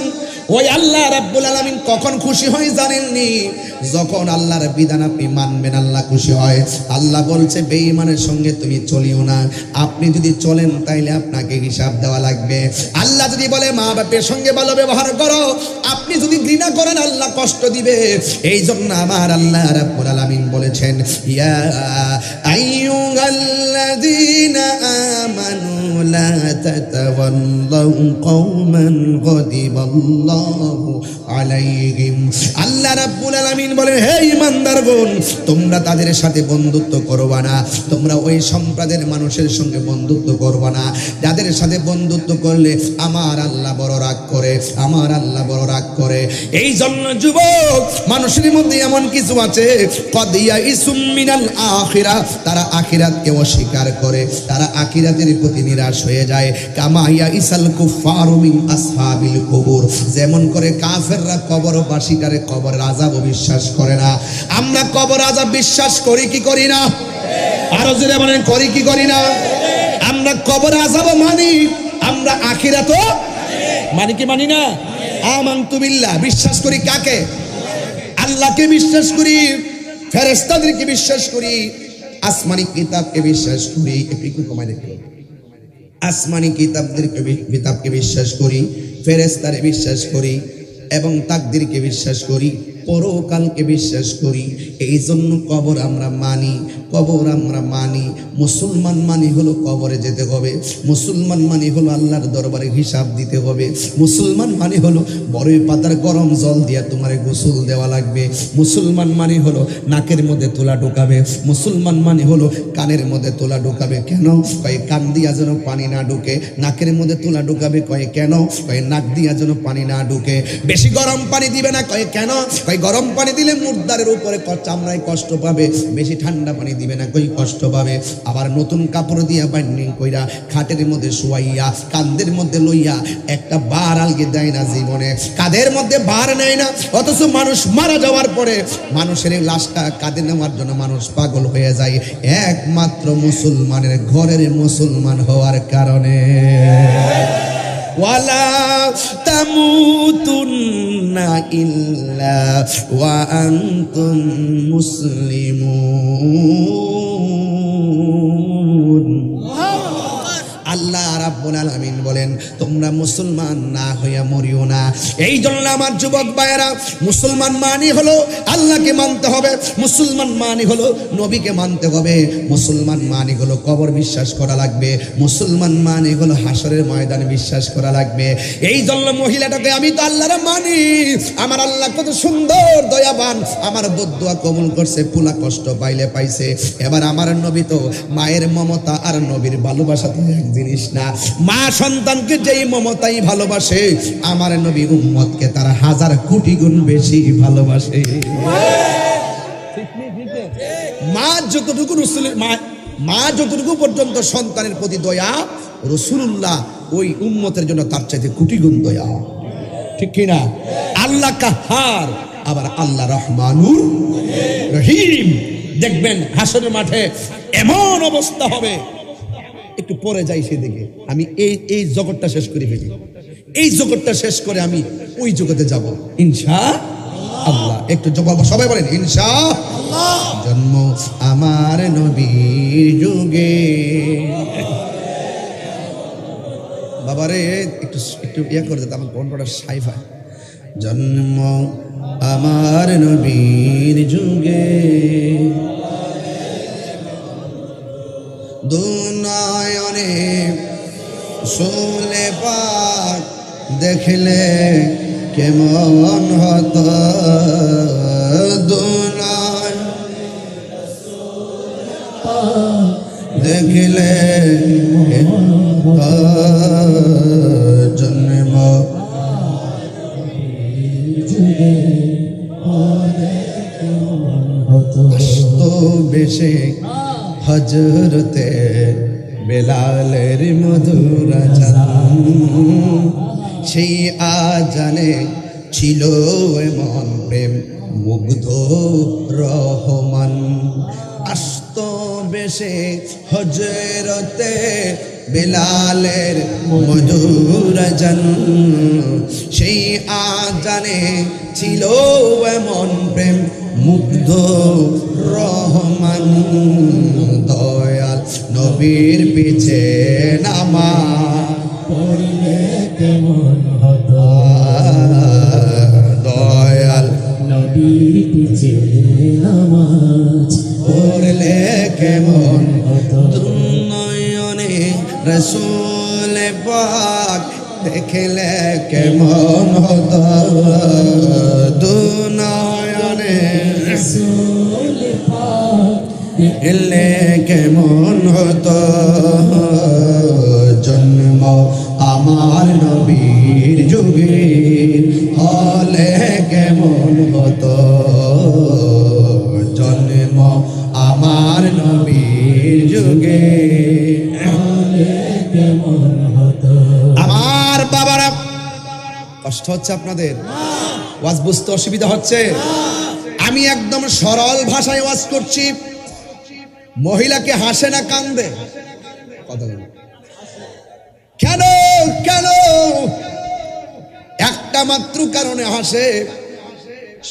S1: ওই আল্লাহ রাব্বুল আলামিন কখন খুশি হয় জানেননি? যখন আল্লাহর বিধান আপনি মানবেন আল্লাহ খুশি হয়। আল্লাহ বলছে বেঈমানের সঙ্গে তুমি চলিও না, আপনি যদি চলেন তাইলে আপনাকে হিসাব দেওয়া লাগবে। আল্লাহ যদি বলে মা বাপের সঙ্গে ভালো ব্যবহার করো, আপনি যদি ঘৃণা করেন আল্লাহ কষ্ট দিবে। এই জন্য আমার আল্লাহ রাব্বুল আলামিন বলেছেন, ইয়া আইয়ুহাল্লাযীনা আমানু লা তাতাওয়াল্লাউ কওমান গাদিবাল্লাহু আলাইহিম। আল্লাহ রাব্বুল আলামিন বলে, হে ঈমানদারগণ, তোমরা তাদের সাথে বন্ধুত্ব করবা না, তোমরা ওই সম্প্রদায়ের মানুষের সঙ্গে বন্ধুত্ব করবা না, যাদের সাথে বন্ধুত্ব করলে আমার আল্লাহ বড় রাগ করে, আমার আল্লাহ বড় রাগ করে। এই জন্য যুবক মানুষের মধ্যে এমন কিছু আছে, কদিয়া ইসুম মিনাল আখিরা, তারা আখিরাতকে অস্বীকার করে, তারা আখিরাতের প্রতি নিরাশ হয়ে যায়। কামাইয়া ইসাল কুফারু মিন আসহাবিল কুবুর, যেমন করে কাফেররা কবরবাসীকারে কবরের আযাব বিশ্বাস করে না। আমরা কবর আযাব বিশ্বাস করি কি করি না? আরো জোরে বলেন, করি কি করি না? আমরা কবর আযাব মানি, আমরা আখিরাতও মানি কি মানি না? আমানতু বিল্লাহ, বিশ্বাস করি কাকে? আল্লাহকে বিশ্বাস করি, ফেরেশতাদেরকে বিশ্বাস করি, আসমানি কিতাবকে বিশ্বাস করি। একটু কমাই দেখো, আসমানি কিতাবকে বিশ্বাস করি, ফেরেশতারে বিশ্বাস করি এবং তাকদীরকে বিশ্বাস করি, পরকালকে বিশ্বাস করি। এই জন্য কবর আমরা মানি, কবর আমরা মানি। মুসলমান মানি হলো কবরে যেতে হবে, মুসলমান মানি হলো আল্লাহর দরবারে হিসাব দিতে হবে, মুসলমান মানি হলো বড়ই পাতার গরম জল দিয়া তোমার গোসল দেওয়া লাগবে, মুসলমান মানি হলো নাকের মধ্যে তোলা ঢোকাবে, মুসলমান মানি হলো কানের মধ্যে তোলা ঢোকাবে। কেন? কয়ে কান দিয়া যেন পানি না ঢুকে। নাকের মধ্যে তোলা ঢোকাবে, কয়ে কেন? কয়ে নাক দিয়া যেন পানি না ঢুকে। বেশি গরম পানি দিবে না, কয়ে কেন? গরম পানি দিলে মুর্দারের উপরে চামড়ায় কষ্ট পাবে, বেশি ঠান্ডা পানি দিবে না, কই কষ্ট পাবে। আবার নতুন কাপড় দিয়া বাইন্ডিং কইরা খাটের মধ্যে শুয়াইয়া কাঁধের মধ্যে লইয়া একটা বার আলগে দেয় না জীবনে, কাঁধের মধ্যে বার নেয় না। অথচ মানুষ মারা যাওয়ার পরে মানুষের এই লাশটা কাঁধে নেওয়ার জন্য মানুষ পাগল হয়ে যায়, একমাত্র মুসলমানের ঘরের মুসলমান হওয়ার কারণে। ওয়ালা তামুতুন্না ইল্লা ওয়া আনতুম মুসলিমুন। আল্লাহ রাব্বুল রাব্বুল আলামিন বলেন তোমরা মুসলমান না হইয়া মরিও না। এই জন্য আমার যুবক ভাইয়েরা, মুসলমান মানি হলো আল্লাহকে মানতে হবে, মুসলমান মানি হলো নবীকে মানতে হবে, মুসলমান মানি হলো কবর বিশ্বাস করা লাগবে, মুসলমান মানি হলো হাসরের ময়দান বিশ্বাস করা লাগবে। এই জন্য মহিলাটাকে আমি তো আল্লাহরে মানি, আমার আল্লাহ কত সুন্দর দয়াবান, আমার বদদুয়া কবুল করছে, পুলা কষ্ট পাইলে পাইছে। এবার আমার নবী তো মায়ের মমতা আর নবীর ভালোবাসা তো এক জিনিস না। মা সন্তানকে যেই মমতাই ভালোবাসে, আমার নবী উম্মতকে তার 1000 কোটি গুণ বেশি ভালোবাসে। মা যতটুকু রাসূলের মা যতটুকু পর্যন্ত সন্তানের প্রতি দয়া, রাসূলুল্লাহ ওই উম্মতের জন্য তার চাইতে কোটি গুণ দয়া। ঠিক কি না? আল্লাহ কাহার, আবার আল্লাহ রহমানুর রহিম। দেখবেন হাসরের মাঠে এমন অবস্থা হবে, একটু পরে যাই সেদিকে, আমি এই জগৎটা শেষ করে ফেলি, এই জগৎটা শেষ করে আমি ওই জগতে যাব ইনশাআল্লাহ। একটু জবাব সবাই বলেন ইনশাআল্লাহ। জন্ম আমার নবীর যুগে, বাবারে একটু একটু ইয়া করে দিতে, আমার কণ্ঠটা সাইফা। জন্ম আমার নবীর যুগে, দুনয়নে রাসূলে পাক দেখলে কেমন হতো, দুনয়নে দেখলে জন্ম আসতো বেশে হজরতে বেলালের মধুর আজান, সেই আজানে ছিল এমন প্রেম মুগ্ধ রহমান। আসতো বেশে হজরতে বেলালের মধুর আজান, সেই আজানে ছিল এমন প্রেম মুগ্ধ রহমান। দয়াল নবীর পিছে নামাজ পড়লে কেমন হতো, দয়াল নবীর পিছে নামাজ পড়লে কেমন হতো। দুনয়নে রাসূলে পাক দেখলে কেমন হতো, দুনয়নে রাসূলে পাক দেখলে কেমন হতো। জন্ম আমার নবীর যুগে হলে কেমন হতো, জন্ম আমার নবীর যুগে হলে কেমন হতো। আমার বাবারা, কষ্ট হচ্ছে আপনাদের? ওয়াজ বুঝতে অসুবিধা হচ্ছে? আমি একদম সরল ভাষায় ওয়াজ করছি। মহিলাকে হাসে না কান্দে? কথা বলুন। কেন কেন? একটা মাত্র কারণে হাসে,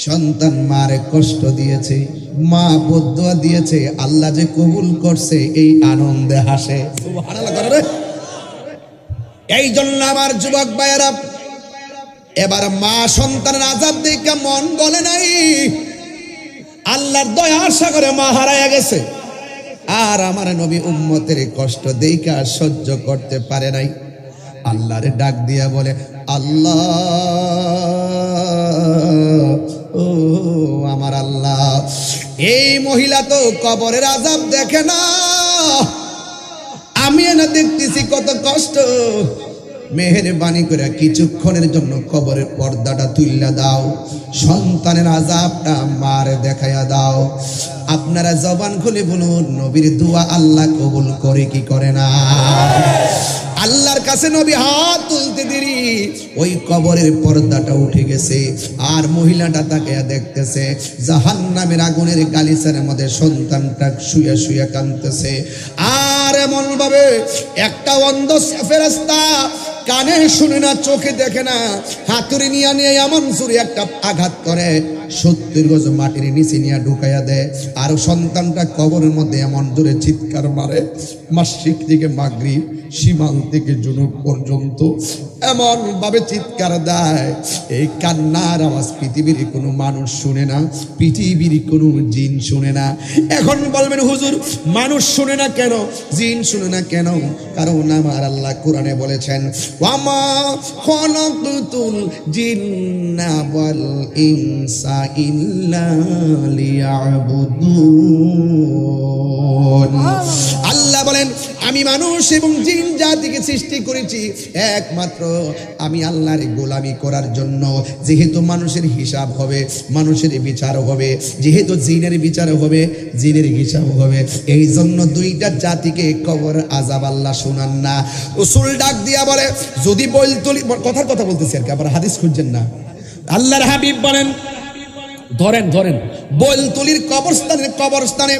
S1: সন্তান মারে কষ্ট দিয়েছে, মা বদদুয়া দিয়েছে, আল্লাহ যে কবুল করছে, এই আনন্দে হাসে। সুবহানাল্লাহ। এই জন্য আমার যুবক ভাইয়েরা, এবার মা সন্তানের আযাব দেখে মন গলে নাই, আল্লাহর দয়ার সাগরে মা হারায়া গেছে। আর আমার নবী উম্মতের কষ্ট দেখা সহ্য করতে পারে নাই, আল্লাহরে ডাক দিয়া বলে, আল্লাহ ও আমার আল্লাহ, এই মহিলা তো কবরের আযাব দেখে না, আমি না দেখতেছি কত কষ্ট, মেহেরবানি করে কিছুক্ষণের জন্য কবরের পর্দাটা তুইলা দাও, সন্তানের আযাবটা মারে দেখাইয়া দাও। আপনারা জবান খুলে বলুন, নবীর দোয়া আল্লাহ কবুল করে কি করে না? আল্লাহর কাছে নবী হাত তুলতে দেরি, ওই কবরের পর্দাটা উঠে গেছে, আর মহিলাটা তাকে দেখতেছে, জাহান্নামের আগুনের গালিচার মধ্যে সন্তানটা শুয়ে শুয়ে কাঁদতেছে। আর এমন ভাবে একটা অন্ধ ফেরেশতা, কানে শুনে না, চোখে দেখে না, হাতুড়ি নিয়ে নিয়ে এমন জোরে একটা আঘাত করে, 70 গজ মাটির নিচে নিয়ে ঢুকাইয়া দেয়। আর সন্তানটা কবরের মধ্যে এমন জোরে চিৎকার মারে, মাসিক দিকে মাগরিব শিমাল থেকে জুনুব পর্যন্ত এমন ভাবে চিৎকার দেয়, এই কান্নার আওয়াজ পৃথিবীর কোনো মানুষ শুনে না, পৃথিবীর কোনো জিন শুনে না। এখন বলবেন হুজুর মানুষ শুনে না কেন, জিন শুনে না কেন? কারণ আমার আল্লাহ কোরআনে বলেছেন ওয়ামা খলাকতুল জিন্না ওয়াল ইনসা ইল্লা লিয়াবুদুন। আল্লাহ বলেন আমি মানুষ এবং জিন জাতিকে সৃষ্টি করেছি একমাত্র আমি আল্লাহর গোলামি করার জন্য। যেহেতু মানুষের হিসাব হবে, মানুষের বিচার হবে, যেহেতু জিনের বিচার হবে, জিনের হিসাব হবে, এই জন্য দুইটা জাতিকে কবর আযাব আল্লাহ শোনান না। রাসূল ডাক দিয়া বলে যদি বলতলি, কথার কথা বলতেছি আর কি, আবার হাদিস খুঁজছেন না।
S3: আল্লাহর হাবিব বলেন ধরেন
S1: বলতলির কবরস্থানে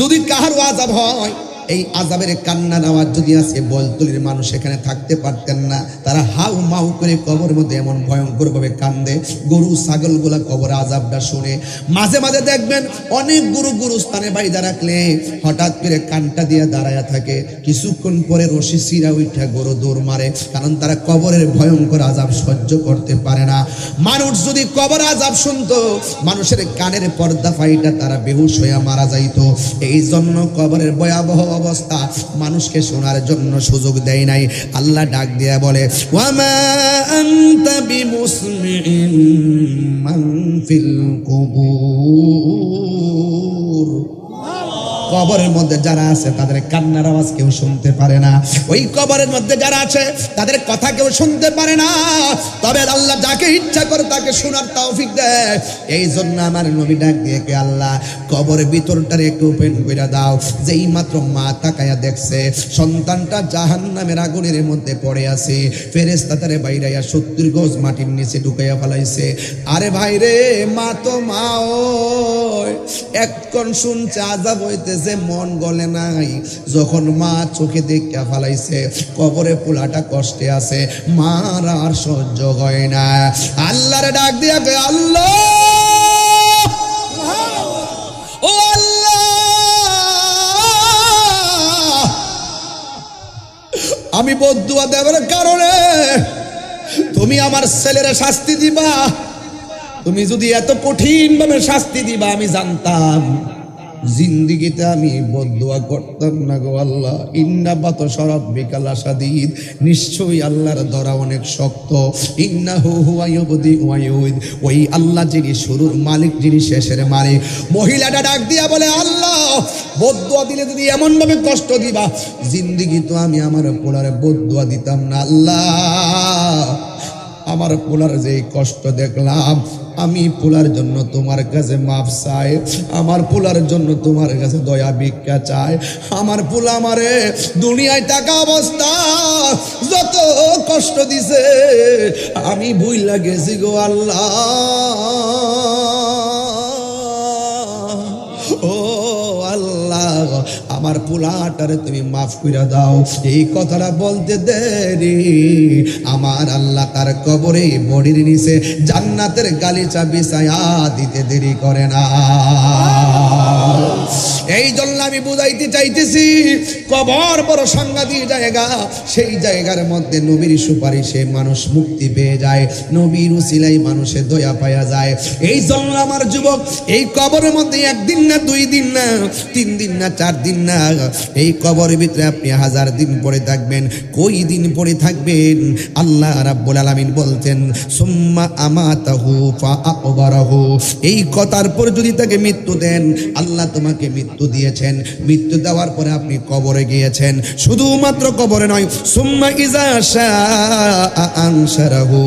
S1: যদি কাহার আযাব হয়, এই আযাবের কান্নার আওয়াজ যদি আসে, বলতলির মানুষ এখানে থাকতে পারতেন না। তারা হাউ মাউ করে কবরের মধ্যে এমন ভয়ঙ্কর ভাবে কান্দে, গরু ছাগলগুলা কবর আযাবটা শুনে। মাঝে মাঝে দেখবেন অনেক গুরু স্থানে বাইদা রাখলে হঠাৎ করে কানটা দিয়ে দাঁড়ায়া থাকে, কিছুক্ষণ পরে রশি সিরা উঠা গরু দৌড় মারে, কারণ তারা কবরের ভয়ঙ্কর আযাব সহ্য করতে পারে না। মানুষ যদি কবর আযাব শুনতো, মানুষের কানের পর্দা ফাইটা তারা বেহুশ হইয়া মারা যাইতো। এই জন্য কবরের ভয়াবহ অবস্থা মানুষকে শোনার জন্য সুযোগ দেয় নাই। আল্লাহ ডাক দিয়া বলে ওয়ামা আনতা বিমুসমিইন মান ফিল কুবুর। কবরের মধ্যে যারা আছে তাদের কান্নার আওয়াজ কেউ শুনতে পারে না, ওই কবরের মধ্যে যারা আছে তাদের কথা কেউ শুনতে পারে না। তবে আল্লাহ যাকে ইচ্ছা করে তাকে শোনার তৌফিক দেয়। এই জন্য আমার নবী ডাক দিয়ে কে আল্লাহ কবরের ভিতরটারে একটু ওপেন করে দাও। যেই মাত্র মা তাকায়া দেখছে সন্তানটা জাহান্নামের আগুনের মধ্যে পড়ে আছে, ফেরেশতা তারে বাইরাইয়া 70 গজ মাটির নিচে ঢুকাইয়া ফেলাইছে। আরে ভাই রে, মা তো মা, ওই এখন শুনছে আযাব হইতে যে মন গলে নাই। যখন মা চোখে দেখা ফেলাইছে কবরে পোলাটা কষ্টে আছে, মার আর সহ্য হয় না। আল্লাহরে ডাক দিয়া কে আল্লাহ, ও আল্লাহ, আমি বদদুয়া দেবার কারণে তুমি আমার ছেলের শাস্তি দিবা। তুমি যদি এত কঠিন ভাবে শাস্তি দিবা আমি জানতাম, জিন্দিগিতে আমি বদদুয়া করতাম না গো আল্লাহ। ইন্না বাতশা রাব্বিকা লাশাদীদ, নিশ্চয়ই আল্লাহর ধরা অনেক শক্ত। ইন্নাহু হুয়া ইউবদি ওয়া ইউঈদ, ওই আল্লাহ যিনি শুরুর মালিক, যিনি শেষের মালিক। মহিলাটা ডাক দিয়া বলে আল্লাহ বদদুয়া দিলে যদি এমন ভাবে কষ্ট দিবা, জিন্দিগি তো আমি আমার পোলারে বদদুয়া দিতাম না। আল্লাহ আমার পোলার যে কষ্ট দেখলাম, আমি পোলার জন্য তোমার কাছে মাফ চাই, আমার পোলার জন্য তোমার কাছে দয়া ভিক্ষা চাই। আমার পোলা আমারে দুনিয়ায় টাকা অবস্থা যত কষ্ট দিছে আমি ভুইলা গেছি গো আল্লাহ। ও আল্লাহ, আমার পোলাটারে তুমি মাফ করে দাও। এই কথাটা বলতে দেরি আমার আল্লাহ তার কবরে বডির নিচে জান্নাতের গালিচা বিছায়া দিতে দেরি করে না। এই জন্য আমি বুঝাইতে চাইতেছি কবর বড় সাংঘাতিক জায়গা। সেই জায়গার মধ্যে নবীর সুপারিশে মানুষ মুক্তি পেয়ে যায়, নবীর উসিলাই মানুষের দয়া পাওয়া যায়। এই জন্য আমার যুবক, এই কবরের মধ্যে একদিন না, 2 দিন না, 3 দিন না, 4 দিন না, এই কবরের ভিতরে আপনি 1000 দিন পড়ে থাকবেন। কই দিন পড়ে থাকবেন? আল্লাহ রাব্বুল আলামিন বলতেন সুম্মা আমাতাহু ফাআকবারাহু, এই কথার পর যদি তাকে মৃত্যু দেন, আল্লাহ তোমাকে মৃত্যু দিয়েছেন, মৃত্যু দেওয়ার পরে আপনি কবরে গিয়েছেন। শুধুমাত্র কবরে নয়, সুম্মা ইজা শাআ আনশারাহু,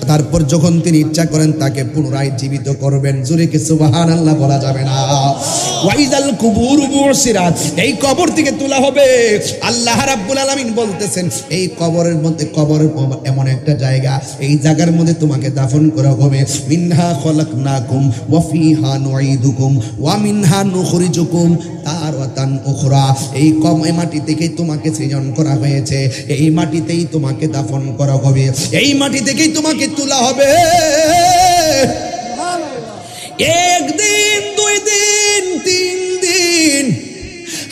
S1: তারপর যখন তিনি ইচ্ছা করেন তাকে পুনরায় জীবিত করবেন। জোরে কি সুবহানাল্লাহ বলা যাবে না? ওয়াইজাল কুবুর বুসিরাত, এই কবর থেকে তোলা হবে। আল্লাহ রাব্বুল আলামিন বলতেছেন এই কবরের মধ্যে, কবরের এমন একটা জায়গা, এই জায়গার মধ্যে তোমাকে দাফন করা হবে। মিনহা খলাকনাকুম ওয়া ফিহা নুঈদুকুম ওয়া মিনহা নুখরিজুকুম তারাতান উখরা, এই মাটি থেকেই তোমাকে সৃজন করা হয়েছে, এই মাটিতেই তোমাকে দাফন করা হবে, এই মাটি থেকেই তোমাকে তোলা হবে। 1 দিন, 2 দিন, 3 দিন,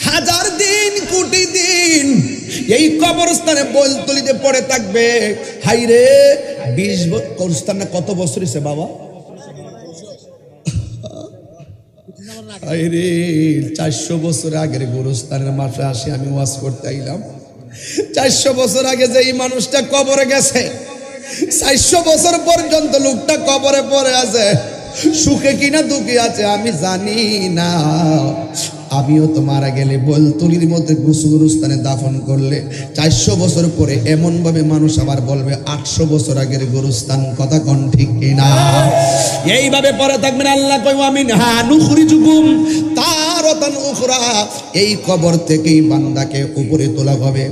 S1: 1000 দিন, কোটি দিন, এই কবরস্থানে বলতলিতে পড়ে থাকবে। হাইরে 20 কবরস্থানে কত বছর হয়েছে বাবা? হাইরে 400 বছর আগের গোরস্থানের মাঠে আসে আমি ওয়াজ করতে আইলাম। 400 বছর আগে যে এই মানুষটা কবরে গেছে, 400 বছর পর্যন্ত লোকটা কবরে পড়ে আছে। সুখে কিনা দুঃখে আছে আমি জানি না। আমিও তো মারা গেলে বলতলির মধ্যে গোরস্থানে দাফন করলে 400 বছর পরে এমন ভাবে মানুষ আবার বলবে 800 বছর আগের গোরস্থান। কথা কোন ঠিক কিনা? এইভাবে পরে থাকবেন। আল্লাহ কই আমিন হা নুখরিজুকুম তারাতান উখরা। এই কবর থেকেই বান্দাকে উপরে তোলা হবে।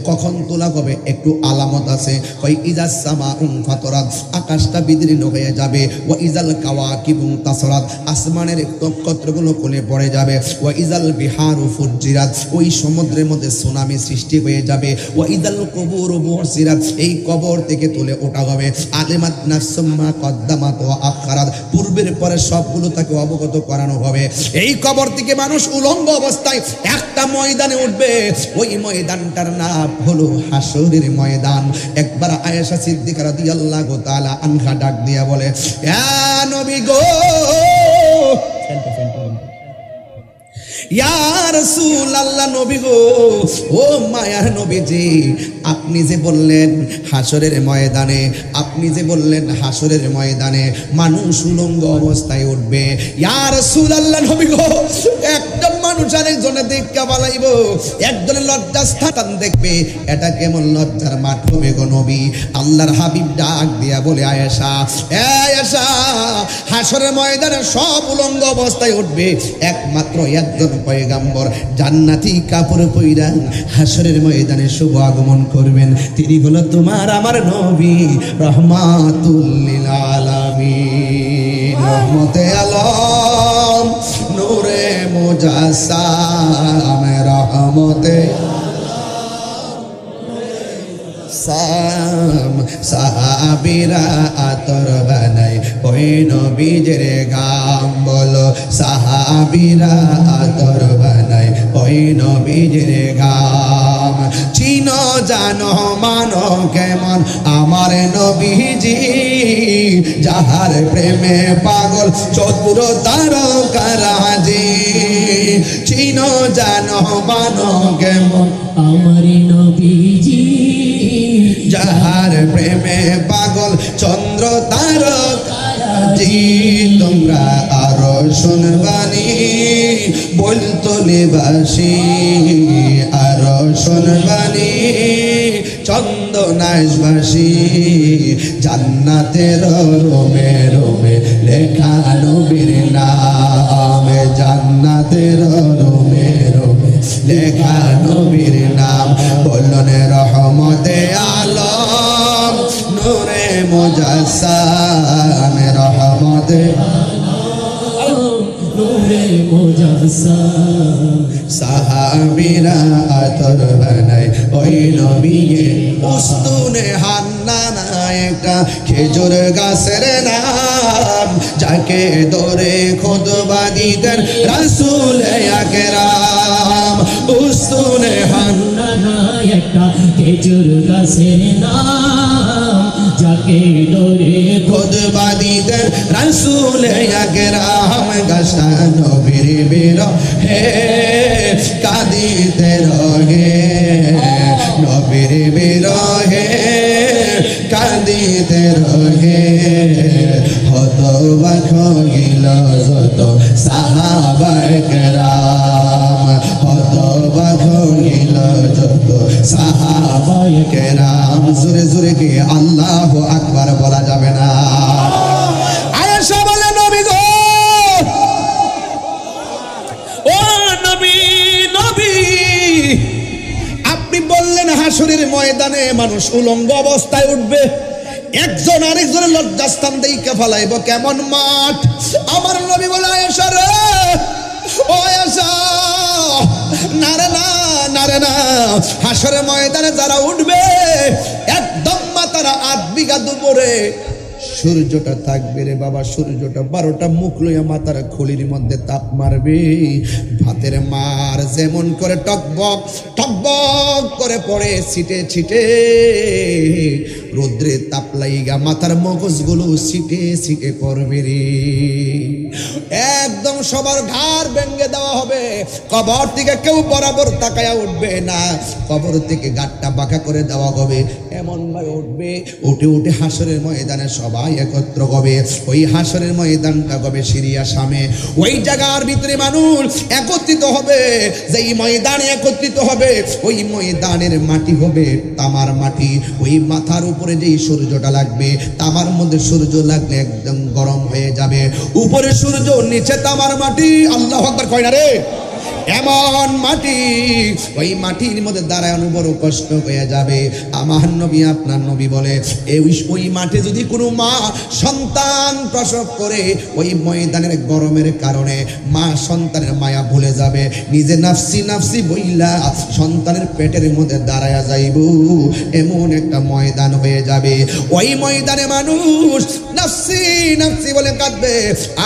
S1: কখন তোলা হবে একটু আলামত আছে। কই ইজাস সামাউন ফাতরাত, আকাশটা বিদীর্ণ হয়ে যাবে। ওয়া ইজাল কাওয়াকিবুন তাসরাত, আসমানের নক্ষত্রগুলো খুলে পড়ে যাবে। ওয়া ইজাল বিহারু ফুজ্জিরাত, ওই সমুদ্রের মধ্যে সুনামি সৃষ্টি হয়ে যাবে। ওয়া ইজাল কুবুরু বুসিরাত, এই কবর থেকে তুলে ওঠা হবে। আলিমাত নাফসুম মা কদ্দামাত ওয়া আখারাত, পূর্বের পরে সবগুলো তাকে অবগত করানো হবে। এই কবর থেকে মানুষ উলঙ্গ অবস্থায় একটা ময়দানে উঠবে। ওই ময়দানটার নাম হলো হাসরের ময়দান। একবার আয়েশা সিদ্দিকা রাদিয়াল্লাহু তাআলা আনহা ডাক দিয়া বলে, ইয়া নবী গো, ইয়া রাসূলুল্লাহ, নবী গো, ও মায়ার নবীজি, আপনি যে বললেন হাসরের ময়দানে, আপনি যে বললেন হাসরের ময়দানে মানুষ উলঙ্গ অবস্থায় উঠবে। ইয়া রাসূলুল্লাহ, নবী গো, একজন মানুষ আরেকজনের দেখা বালাইব, একজনের লজ্জাস্থান দেখবে, এটা কেমন লজ্জার মাঠ হবে গো নবী? আল্লাহর হাবিব ডাক দিয়া বলে, আয়েশা, আয়েশা, হাসরের ময়দানে সব উলঙ্গ অবস্থায় উঠবে, একমাত্র একজন পয়গাম্বর জান্নাতি কাপড় পইরা হাসরের ময়দানে শুভ আগমন করবেন। তিনি হলো তোমার আমার নবী রহমাতুল লিল আলামিন, রহমতে আলম, নূরে মুজাসসাম, রহমতে সাম। সাহাবীরা আতর বানাই ওই নবীজের গাম, বলো সাহাবীরা আতর বানাই ওই নবীজের গাম। চিনো জানো মানো কেমন আমার নবীজি, যাহার প্রেমে পাগল চতুর তারকারাজি। চিনো জানো মানো কেমন
S4: আমার নবীজি,
S1: যাহার প্রেমে পাগল চন্দ্র তারকাজি। তোমরা আরো শুনবানি বলতলিবাসী, আরো শুনবানি চন্দনাশবাসী, জান্নাতের রোমে রোমে লেখা নবীর নাম, জান্নাতের রোমে রোমে লেখা নবীর নাম। বললেন রহমতে আলম, নূরে মুজাসসাম, রহমতে
S4: নূরে মুজাসসাম।
S1: সাহাবীরা আতর বানাই ওই নবীয়ে। উস্তুনে হান্নানা একটা খেজুর গাছের নাম, যাকে ধরে খুতবা দিতেন রাসূল আকরাম। উস্তুনে
S4: হান্নানা একটা খেজুর গাছের নাম, যাকে ধরে
S1: খুতবা দিতেন রাসূল আকরাম। গাছটা নবীর বিরহে কাঁদিতে রহে, নবীর বিরহে কাঁদিতে রহে। হতবাক হইল যত সাহাবায়ে কেরাম, হতবাক হইল যত সাহাবায়ে কেরাম। জোরে জোরে কি আল্লাহু আকবার বলা যাবে না? আয়েশা বলে, নবী গো, ও নবী, নবী, আপনি বললেন হাসরের ময়দানে মানুষ উলঙ্গ অবস্থায় উঠবে, একজন আরেকজনের লজ্জাস্থান দেইকে ফেলাইব, কেমন মাঠ? আমার নবী বলে, আয়েশা রে, ও আয়েশা, না রে না, না রে না, হাসরের ময়দানে যারা উঠবে একদম তারা 8 বিঘা দুপুরে সূর্যটা থাকবে রে বাবা, সূর্যটা 12টা মুখ লইয়া মাথার খুলির মধ্যে তাপ মারবে। ভাতের মার যেমন করে টকবক টকবক করে পড়ে ছিটে ছিটে, রোদ্রে তাপ লাইগা মাথার মগজগুলো ছিটে ছিটে পড়বে রে। একদম সবার ঘাড় ভেঙে দেওয়া হবে, কবর থেকে কেউ বরাবর তাকায়া উঠবে না, কবর থেকে গাঁটটা বাঁকা করে দেওয়া হবে। এমন ভাবে উঠবে, উঠে উঠে হাসরের ময়দানে সবাই একত্র হবে। ওই হাসরের ময়দানটা হবে সিরিয়া সামে, ওই জায়গার ভিতরে মানুষ একত্রিত হবে। যেই ময়দানে একত্রিত হবে, ওই ময়দানের মাটি হবে তামার মাটি। ওই মাথার উপরে যেই সূর্যটা লাগবে, তামার মধ্যে সূর্য লাগলে একদম গরম হয়ে যাবে। উপরে সূর্য, নিচে তামার মাটি। আল্লাহু আকবার কয় না রে? এমন মাটি, ওই মাটির মধ্যে দাঁড়ানো বড় কষ্ট হয়ে যাবে। আমার নবী আপনার নবী বলে, ওই মাঠে যদি কোনো মা সন্তান প্রসব করে, ওই ময়দানের গরমের কারণে মা সন্তানের মায়া ভুলে যাবে, নিজে নাফসি নাফসি বইলা সন্তানের পেটের মধ্যে দাঁড়ায়া যাইব। এমন একটা ময়দান হয়ে যাবে। ওই ময়দানে মানুষ নাফসি নাফসি বলে কাঁদবে,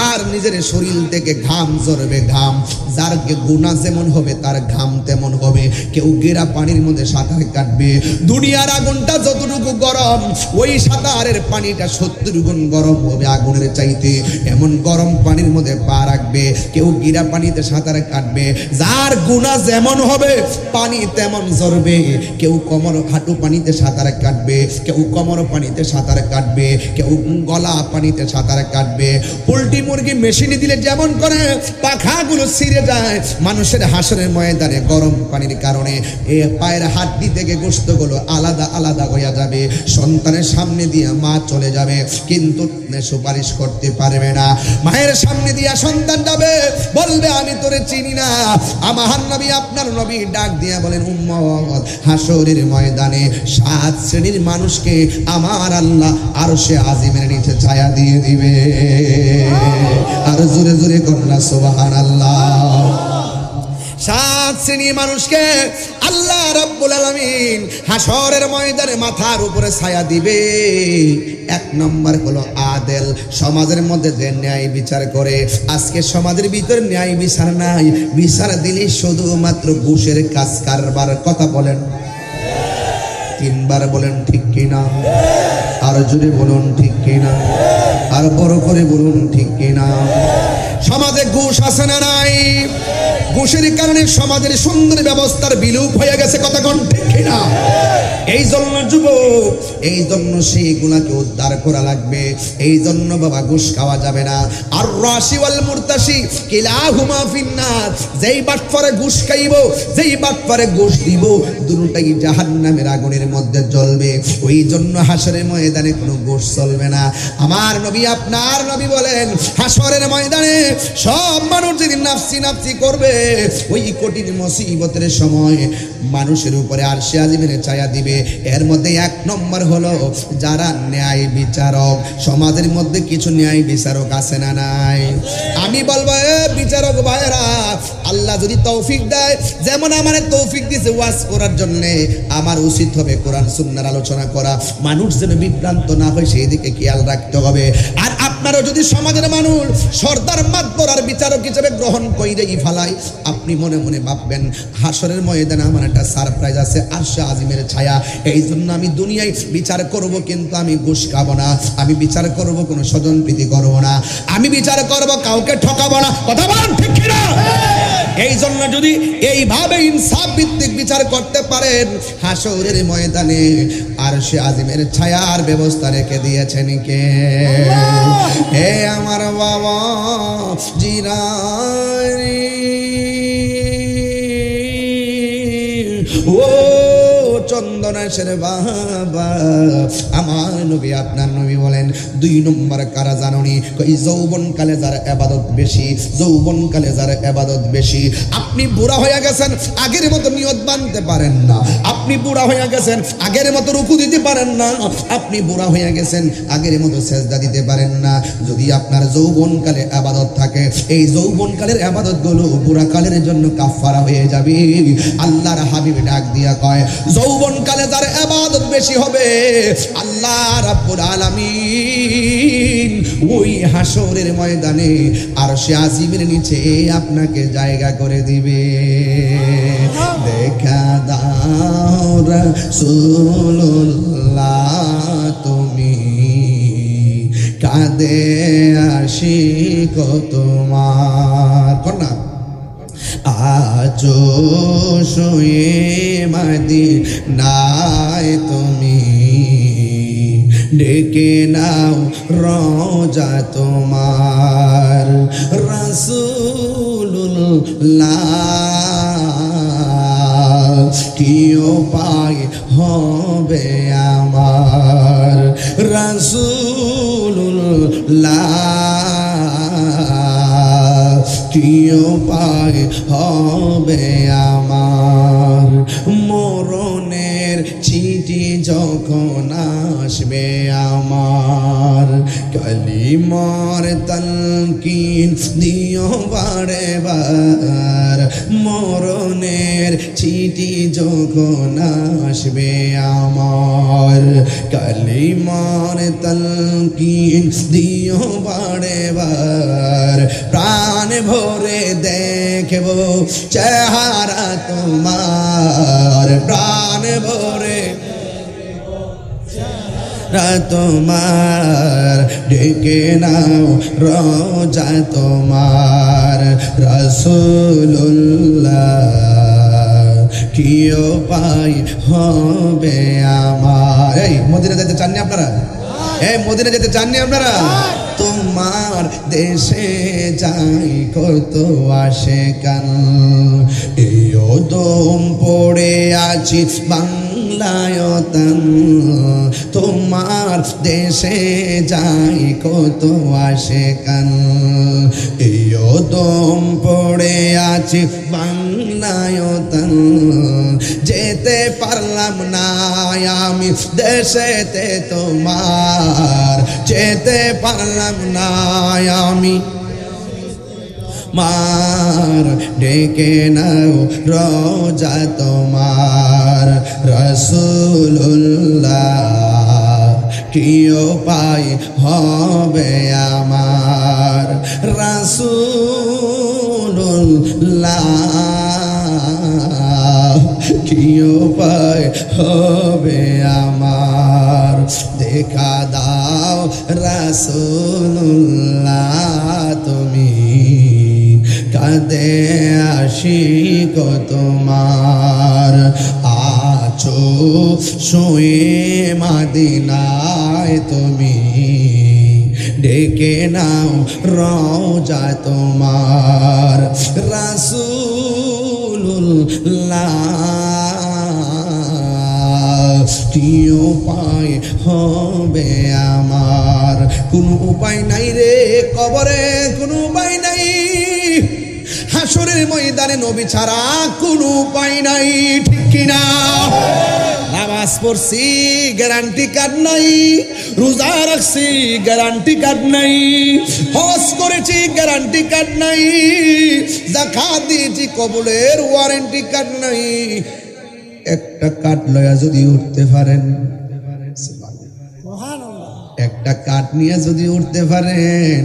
S1: আর নিজের শরীর থেকে ঘাম ঝরবে, ঘাম। যার গুনাহ যেমন হবে তার ঘাম তেমন হবে। কেউ গেরা পানির মধ্যে সাঁতার কাটবে, দুনিয়ার আগুনটা যতটুকু গরম, ওই সাঁতারের পানিটা 70 গুণ গরম হবে আগুনের চাইতে। এমন গরম পানির মধ্যে পা রাখবে, কেউ গিরা পানিতে সাঁতার কাটবে। যার গুনাহ যেমন হবে পানি তেমন ঝরবে। কেউ কোমর হাঁটু পানিতে সাঁতার কাটবে, কেউ কোমর পানিতে সাঁতার কাটবে, কেউ গলা পানিতে সাঁতার কাটবে। পোল্ট্রি মুরগি মেশিনে দিলে যেমন করে পাখাগুলো ছিঁড়ে যায়, মানুষের হাসরের ময়দানে গরম পানির কারণে এ পায়ের হাড্ডি থেকে গোশতগুলো আলাদা আলাদা হয়ে যাবে। সন্তানের সামনে দিয়ে মা চলে যাবে, কিন্তু সুপারিশ করতে পারবে না। মায়ের সামনে দিয়ে সন্তান যাবে, বলবে আমি তোরে চিনি না। আমার নবী আপনার নবী ডাক দিয়া বলেন, উম্মত, হাসরের ময়দানে 7 শ্রেণীর মানুষকে আমার আল্লাহ আরশে আজিমের নিচে ছায়া দিয়ে দিবে। আর জোরে জোরে করলা সুবহানাল্লাহ। 7 শ্রেণীর মানুষকে আল্লাহ রাব্বুল আলামিন হাসরের ময়দানে মাথার উপরে ছায়া দিবে। 1 নম্বর হলো আদেল, সমাজের মধ্যে যে ন্যায় বিচার করে। আজকে সমাজের ভিতরে ন্যায় বিচার নাই, বিচার দিলে শুধুমাত্র ঘুষের কাজ কারবার। কথা বলেন, 3 বার বলেন ঠিক কিনা? আর জোরে বলুন ঠিক কিনা? আর বড় করে বলুন ঠিক কিনা? সমাজে ঘুষ আছে না নাই? ঘুষের কারণে সমাজের সুন্দর ব্যবস্থার বিলোপ হয়ে গেছে। কথা কোন ঠিক কিনা? এই জন্য যুবক, এই জন্য সেইগুলাকে উদ্ধার করা লাগবে। এই জন্য বাবা ঘুষ খাওয়া যাবে না। আর রাশি ওয়াল মুরতাশি কিলাহুমা ফিন্নার, যেই বাটপারে ঘুষ খাইব, যেই বাটপারে ঘুষ দিব, দুটোটাই জাহান্নামের আগুনের মধ্যে জ্বলবে। ওই জন্য হাসরের ময়দানে কোনো ঘুষ চলবে না। আমার নবী আপনার নবী বলেন, হাসরের ময়দানে সব মানুষ যদি নাফসি নাফসি করবে, ওই কঠিন মুসিবতের সময় মানুষের উপরে আরশে আজিমের ছায়া দিবে। এর মধ্যে 1 নম্বর হলো যারা ন্যায় বিচারক। সমাজের মধ্যে কিছু ন্যায় বিচারক আছে না নাই? আমি বলবো, বিচারক ভাইরা, আল্লাহ যদি তৌফিক দেয়, যেমন আমার তৌফিক দিয়েছে ওয়াজ করার জন্য, আমার উচিত হবে কোরআন সুন্নাহর আলোচনা করা। মানুষ যেন বিভ্রান্ত না হয় সেই দিকে খেয়াল রাখতে হবে। আর আপনারও যদি সমাজের মানুষ সর্দার মাতবর আর বিচারক হিসেবে গ্রহণ কইরেই ফালায়, আপনি মনে মনে ভাববেন হাসরের ময়দানে আমার একটা সারপ্রাইজ আছে, আরশে আজিমের ছায়া। এই জন্য আমি দুনিয়ায় বিচার করব, কিন্তু আমি ঘুষ খাবো না। আমি বিচার করব, কোনো স্বজনপ্রীতি করবো না। আমি বিচার করব, কাউকে ঠকাবো না। কথা বলেন ঠিক কিনা? এই জন্য যদি এইভাবে ইনসাফ ভিত্তিক বিচার করতে পারেন, হাসরের ময়দানে আরশে আজিমের ছায়ার ব্যবস্থা রেখে দিয়েছেন কে? হে আমার বাবা জিরানি, ও চন্দনেশের বাবা, আমার নবী আপনার নবী বলেন, 2 নম্বর কারা জাননি? কই যৌবনকালে যার ইবাদত বেশি, যৌবনকালে যার ইবাদত বেশি। আপনি বুড়া হয়ে গেছেন, আগের মতো নিয়ত বানতে পারেন না। আপনি বুড়া হয়ে গেছেন, আগের মতো রুকু দিতে পারেন না। আপনি বুড়া হয়ে গেছেন, আগের মতো সেজদা দিতে পারেন না। যদি আপনার যৌবনকালে ইবাদত থাকে, এই যৌবনকালের ইবাদতগুলো বুড়াকালের জন্য কাফারা হয়ে যাবে। আল্লাহর হাবিব ডাক দিয়া কয়, যৌবন মরণকালে যার ইবাদত বেশি হবে আল্লাহ রাব্বুল আলামিন ওই হাসরের ময়দানে আরশে আজিমের নিচে আপনাকে জায়গা করে দিবে। দেখা দাও রাসূলুল্লাহ তুমি কাঁদে আশিক তোমার কন্যা আজো শুয়ে মদিনায় তুমি ডেকে নাও রোজা তোমার রাসূলুল্লাহ কি উপায় হবে আমার রাসূলুল্লাহ কি উপায় হবে আমার মরণের চিঠি যখন আসবে আমার কালিমার তালকিন দিও বারে বার মরণের চিঠি যখন আসবে আমার কালিমার তালকিন দিও বারে বার প্রাণ ভরে দেখব চেহারা তোমার প্রাণ ভরে তোমার ডেকে নাও রোজা তোমার রাসূলুল্লাহ কি উপায় হবে আমার। এই মদিনা যেতে চাননি আপনারা? এই মদিনা যেতে চাননি আপনারা? তোমার দেশে যাই কত আশেকান এই ওদম পড়ে আছি বাংলায়তন তোমার দেশে যাই কত আশেকান এই ওদম পড়ে আছি বাংলায়তন যেতে পারলাম না আমি দেশেতে তোমার যেতে পারলাম না আমি মার ডেকে নাও রোজা তোমার রাসূলুল্লাহ কি উপায় হবে আমার রাসূলুল্লাহ কি উপায় হবে আমার দেখা দাও রাসূলুল্লাহ তুমি কাঁদে আশিক তোমার আছো শুয়ে মদিনায় তুমি ডেকে নাও রোজা তোমার রাসূলুল্লাহ কি উপায় হবে আমার কোনো উপায় নাই রে কবরে কোনো উপায় নাই হাসরের ময়দানে নবী ছাড়া কোনো উপায় নাই ঠিক কিনা নামাজ পড়ছি গ্যারান্টি কার্ড নাই রোজা রাখছি গ্যারান্টি কার্ড নাই হজ করেছি গ্যারান্টি কার্ড নাই যাকাত দিয়েছি কবুলের ওয়ারেন্টি কার্ড নাই একটা কার্ড লয়া যদি উঠতে পারেন একটা কার্ড নিয়ে যদি উঠতে পারেন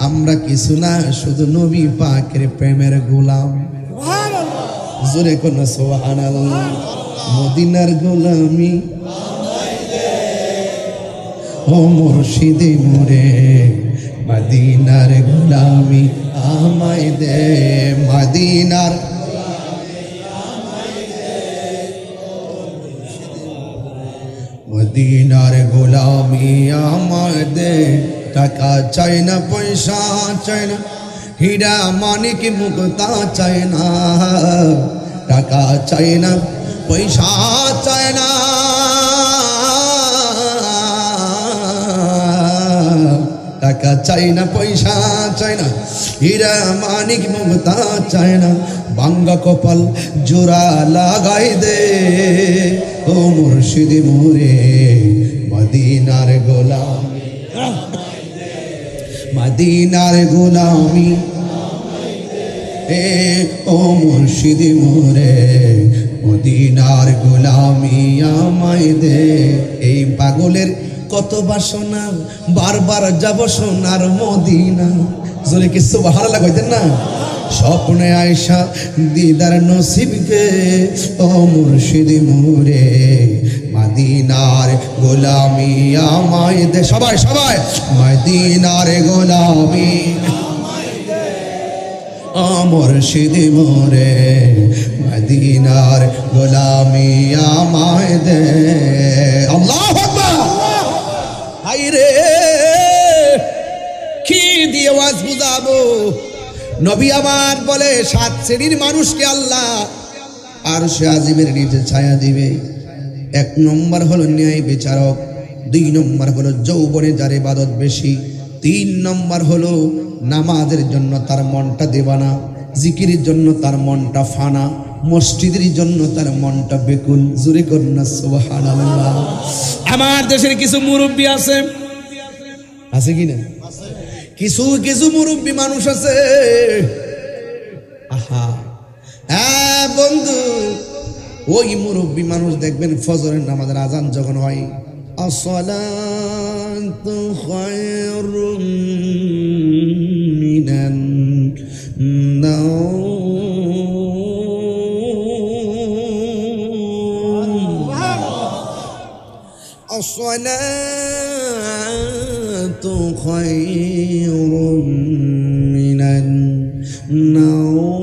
S1: আমরা কিছু না শুধু নবী পাকের প্রেমের গোলাম জোরে কোন সুবহানাল্লাহ মদিনার গোলামি ও মুর্শিদে মোরে মদিনার গোলামি আমায় দে মদিনার মদিনার গোলামি আমায় দে টাকা চাই না পয়সা চাই না হীরা মানিক মুক্তা চাই না টাকা চাই না পয়সা চাই না টাকা চাই না পয়সা চাই না হীরা মানিক মুক্তা চাই না ভাঙ্গা কপাল জোড়া লাগাই দে ও মুর্শিদ মোরে মদিনার গোলামি মদিনার গোলামি এ ও মুর্শিদ মোরে মদিনার গোলামি আমায় দে। এই পাগলের কত বাসনা, বারবার যাব সোনার মদিনা। জোরে কি সুবহানাল্লাহ কইতেন না? স্বপ্নে আয়সা দিদার নসিবকে, ও মুর্শিদ মোরে মদিনার গোলামি আমায় দে। সবাই সবাই মদিনার গোলামি ও মুর্শিদ মোরে মদিনার গোলামি আমায় দে। আল্লাহু আকবার। হায় রে কি দিয়ে আওয়াজ বুঝাবো? নবী আমার বলে 7 শ্রেণীর মানুষকে আল্লাহ আরশে আজিমের নিচে ছায়া দিবে। 1 নম্বর হলো ন্যায় বিচারক, 2 নম্বর হলো যৌবনে যার ইবাদত বেশি, 3 নম্বর হলো নামাজের জন্য তার মনটা দেওয়ানা, জিকিরের জন্য তার মনটা ফানা, মসজিদের জন্য তার মনটা বেকুল। জোরে করুন সুবহানাল্লাহ।
S3: আমার দেশের কিছু মুরব্বী আছে
S1: কি না? কিছু কিছু মুরব্বী মানুষ আছে, আহা হ্যাঁ বন্ধু, ওই মুরব্বী মানুষ দেখবেন ফজরের নামাজের আজান যখন হয়, আসসালাতু খায়রুম মিনান নাওম, আসসালাতু খায়রুম মিনান নাওম।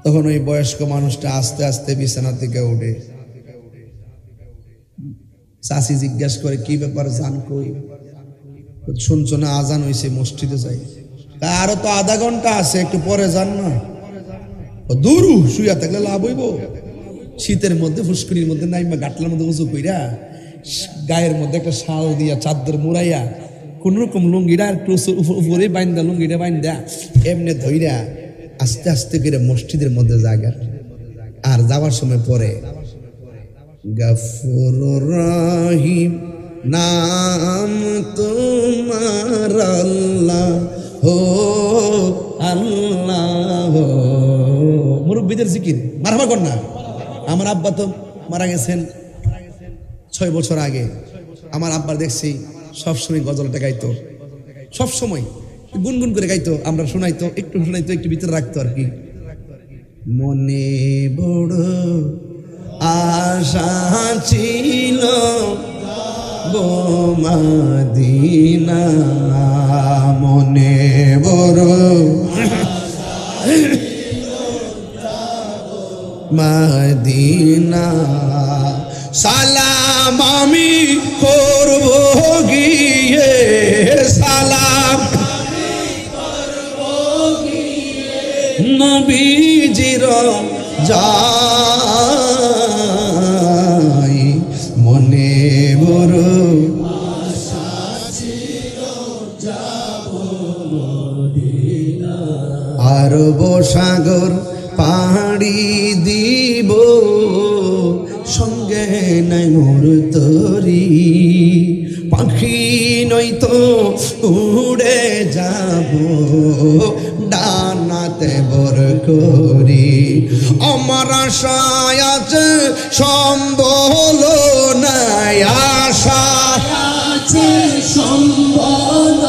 S1: তখন ওই বয়স্ক মানুষটা আস্তে আস্তে বিছানা থেকে ওঠে। চাচি জিজ্ঞাসা করে কি ব্যাপার, জান কই? শুনছো না আজান হইছে, মসজিদে যাই। আরো তো আধা ঘন্টা আছে, একটু পরে যান না। দূর শুয়া থাকলে লাভ হইব? শীতের মধ্যে ফুসকুনির মধ্যে নাইমা গাটলার মধ্যে উঁচু কইরা গায়ের মধ্যে একটা শাল দিয়া চাদর মুড়াইয়া কোন রকম লুঙ্গিটা একটু উপরে বাইন্দা, লুঙ্গিটা বাইন্দা এমনি ধইরা আস্তে আস্তে করে মসজিদের মধ্যে জায়গা। আর যাওয়ার সময় পরে গফুর রহিম নাম তোমার আল্লাহ হো আল্লাহ। মুরব্বীদের জিকির মারহাবা কর না। আমার আব্বা তো মারা গেছেন 6 বছর আগে। আমার আব্বা দেখছি সবসময় গজলটা গাইতো, সবসময় গুনগুন করে গাইতো, আমরা শোনাইতো, একটু শোনাইতো, একটু ভিতরে রাখতো আর কি। মনে বড় আশা ছিল মদিনা, মনে বড় মদিনা, সালাম আমি করব গিয়ে, সালাম নবীজির যাই, মনে বড় আরব সাগর পাহাড়ি দিব, সঙ্গে নাই মোর তরি, পাখি নয়তো উড়ে যাব ডানাতে বর করি। আমার আশায় আছে সম্বল নাই, আশা
S4: আছে সম্বল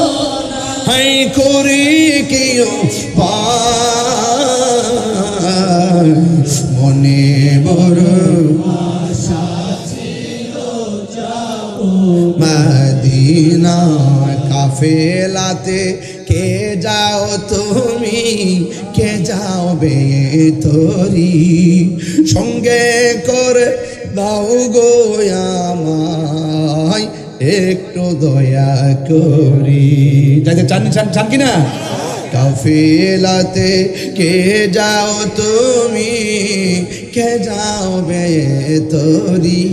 S1: হাই করি কেউ মনে বড় মদিনা। কাফেলাতে কে যাও তুমি, কে যাও বে তোরি, সঙ্গে করে দাও গো আমায় একটু দয়া করি। যাইতে চান চান চান কিনা? কাফেলাতে কে যাও তুমি, কে যাও বে তোরি,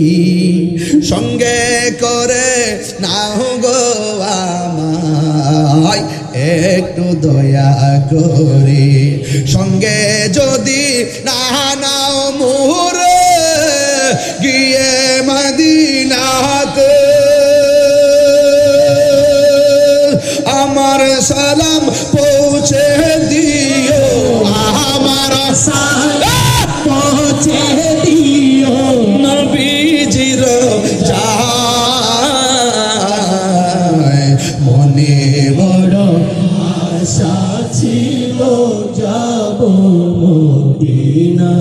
S1: সঙ্গে করে নাও গো আমায় একটু দয়া করি, সঙ্গে যদি না নাও মোরে গিয়ে মদিনাতে, আমার যায় মনে বড়
S4: আশা ছিল যাব মদিনা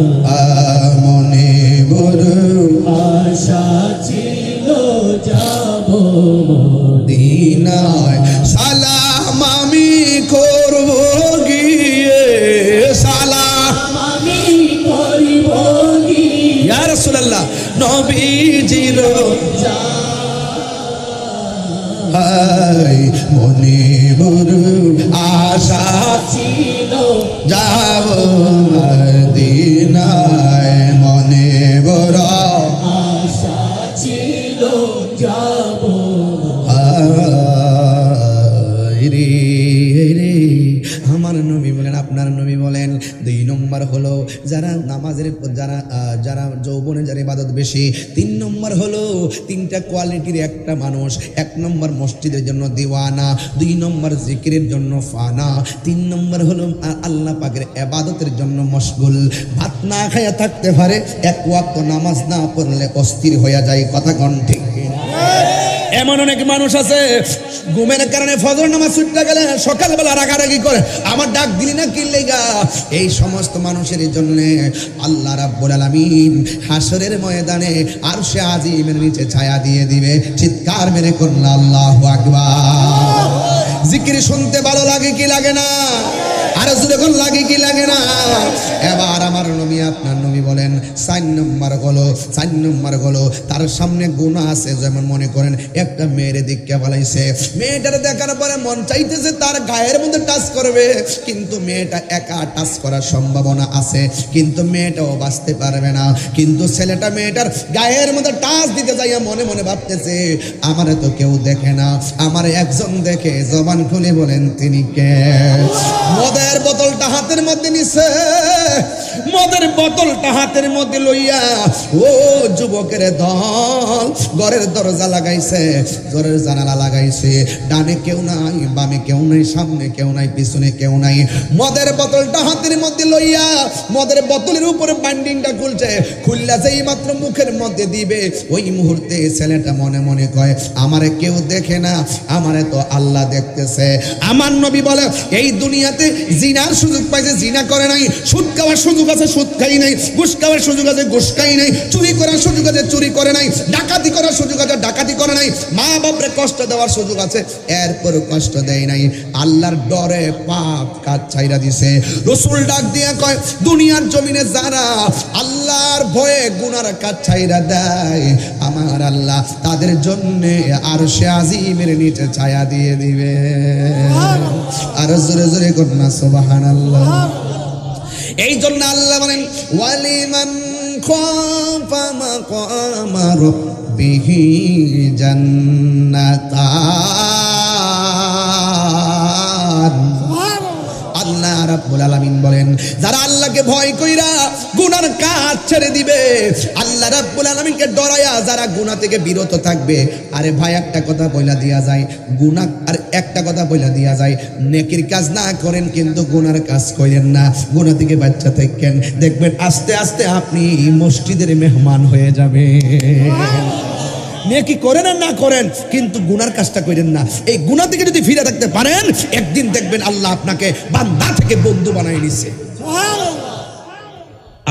S1: মনে বড়
S4: আশা ছিল যাব
S1: মদিনায় সালাম আমি করব গিয়ে সালাম
S4: আমি করিব
S1: ইয়া রাসূলুল্লাহ নবীজির মনে বড় আশা
S4: ছিল
S1: যাব মদিনায় মনে বড়
S4: আশা ছিল যাব
S1: রে রে আমার নবী বলেন আপনার নবী বলেন 2 নম্বর হলো যারা নামাজের যারা যারা যৌবনে যারা ইবাদত বেশি 3 নম্বর হলো 3টা কোয়ালিটির একটা মানুষ 1 নম্বর মসজিদের জন্য দিওয়ানা 2 নম্বর জিকিরের জন্য ফানা 3 নম্বর হলো আল্লাহ পাকের ইবাদতের জন্য মশগুল ভাত না খায়া থাকতে পারে এক ওয়াক্ত নামাজ না পড়লে অস্থির হয়ে যায় কথা কোন ঠিক
S3: এমন অনেক মানুষ আছে
S1: ঘুমের কারণে ফজর নামাজ ছুটতে গেলে সকালবেলা রাগারাগি করে আমার ডাক দিলি না কি লেগা এই সমস্ত মানুষের জন্য আল্লাহ রাব্বুল আলামিন হাসরের ময়দানে আরশে আজিমের নিচে ছায়া দিয়ে দিবে চিৎকার মেরে করুন আল্লাহু আকবার জিকির শুনতে ভালো লাগে কি লাগে না আর যখন লাগে কি লাগে না এবার আমার নবী আপনার নবী বলেন 4 নম্বর হলো তার সামনে গুনাহ আছে যেমন মনে করেন একটা মেয়ের দিকে বলাইছে মেয়েটার দেখার পরে মন চাইতেছে তার গায়ের মধ্যে টাচ করবে কিন্তু মেয়েটা একা টাচ করার সম্ভাবনা আছে কিন্তু মেয়েটাও বাঁচতে পারবে না কিন্তু ছেলেটা মেয়েটার গায়ের মধ্যে টাচ দিতে যাইয়া মনে মনে ভাবতেছে আমারে তো কেউ দেখে না আমার একজন দেখে জবান খুলে বলেন তিনি কে মদের বোতলটা হাতের মধ্যে নিছে মদের বোতলটা হাতের মধ্যে লইয়া ও যুবকের দল ঘরের দরজা লাগাইছে ঘরের জানালা লাগাইছে ডানে কেউ নাই বামে কেউ নাই সামনে কেউ নাই পিছনে কেউ নাই মদের বোতলটা হাতের মধ্যে লইয়া মদের বোতলের উপরে বাইন্ডিংটা খুলছে খুললা যেই মাত্র মুখের মধ্যে দিবে ওই মুহূর্তে ছেলেটা মনে মনে কয় আমারে কেউ দেখে না আমারে তো আল্লাহ দেখতেছে আমার নবী বলে এই দুনিয়াতে জিনার সুযোগ পাইছে জিনা করে নাই সুদ খাওয়ার সুযোগ আছে সুদ খাই নাই ঘুষ খাওয়ার সুযোগ আছে ঘুষ খাই নাই চুরি করার সুযোগ আছে চুরি করে নাই ডাকাতি করার সুযোগ আছে ডাকাতি করে নাই মা বাপরে কষ্ট দেওয়ার সুযোগ আছে এরপর কষ্ট দেয় নাই আল্লাহর ডরে পাপ কাজ ছাইরা দিছে রাসূল ডাক দিয়া কয় দুনিয়ার জমিনে যারা আল্লাহর ভয়ে গুনার কাজ ছাইরা দেয় আমার আল্লাহ তাদের জন্য আরশে আজিমের নিচে ছায়া দিয়ে দিবে আর জোরে জোরে করুন সুবহানাল্লাহ এই জন্য আল্লাহ বলেন ওয়ালিমান খাফা মাকামা রাব্বিহি জান্নাতান আল্লাহ রাব্বুল আলামিন বলেন যারা আল্লাহকে ভয় কইরা গুনার কাজ ছেড়ে দিবে আল্লাহ রাব্বুল আলামিনকে ডরায়া যারা গুনাহ থেকে বিরত থাকবে আরে ভাই একটা কথা বইলা দিয়া যায় গুনাহ আর একটা কথা বইলা দিয়া যায় নেকির কাজ না করেন কিন্তু গুনার কাজ করেন না গুনাহ থেকে বাচ্চা থাকেন দেখবেন আস্তে আস্তে আপনি মসজিদের মেহমান হয়ে যাবে নেকি করেন আর না করেন কিন্তু গুনার কাজটা করেন না এই গুনাহ থেকে যদি ফিরে থাকতে পারেন একদিন দেখবেন আল্লাহ আপনাকে বান্দা থেকে বন্ধু বানায় নিছে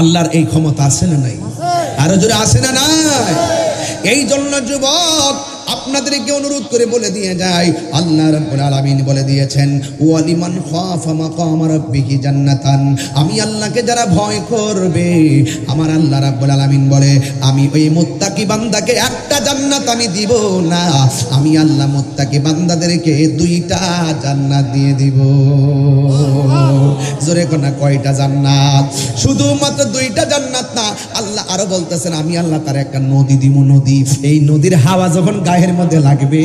S1: আল্লাহর এই ক্ষমতা আছে না নাই আরো জোরে আছে না নাই এই জন্য যুবক আপনাদেরকে অনুরোধ করে বলে দিয়ে যাই আল্লাহ রাব্বুল আলামিন বলে দিয়েছেন ওয়ালিমান খাফা মাকাম রাব্বিহি জান্নাতান আমি আল্লাহকে যারা ভয় করবে আমার আল্লাহ রাব্বুল আলামিন বলে আমি ওই মুত্তাকি বান্দাকে একটা জান্নাত আমি দিব না আমি আল্লাহ মুত্তাকি বান্দাদেরকে 2টা জান্নাত দিয়ে দিব জোরে কোনা কয়টা জান্নাত শুধুমাত্র 2টা জান্নাত না আল্লাহ আরো বলতেছেন আমি আল্লাহ তার একটা নদী দিব নদী এই নদীর হাওয়া যখন গায়ে গায়ের মধ্যে লাগবে,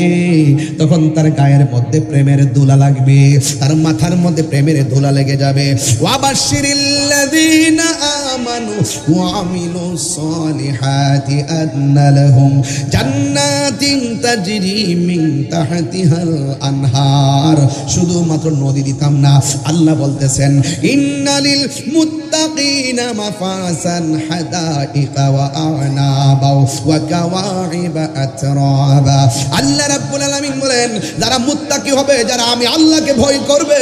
S1: তখন তার গায়ের মধ্যে প্রেমের দোলা লাগবে, তার মাথার মধ্যে প্রেমের দোলা লেগে যাবে। ওয়াবাশশিরিল্লাযীনা আমানু ওয়া আমিলুস সালিহাতি আন্না লাহুম জান্নাতিন তাজরি মিন তাহতিহাল আনহার। শুধুমাত্র নদী দিতাম না, আল্লাহ বলতেছেন ইন্নালিল মুত্তাকিনা মাফাসান হাদাইকা ওয়া আ'নাবা ওয়া কাওয়াইবা আতরাবা। আল্লাহ রাব্বুল আলামিন বলেন যারা মুত্তাকি হবে, যারা আমি আল্লাহকে ভয় করবে,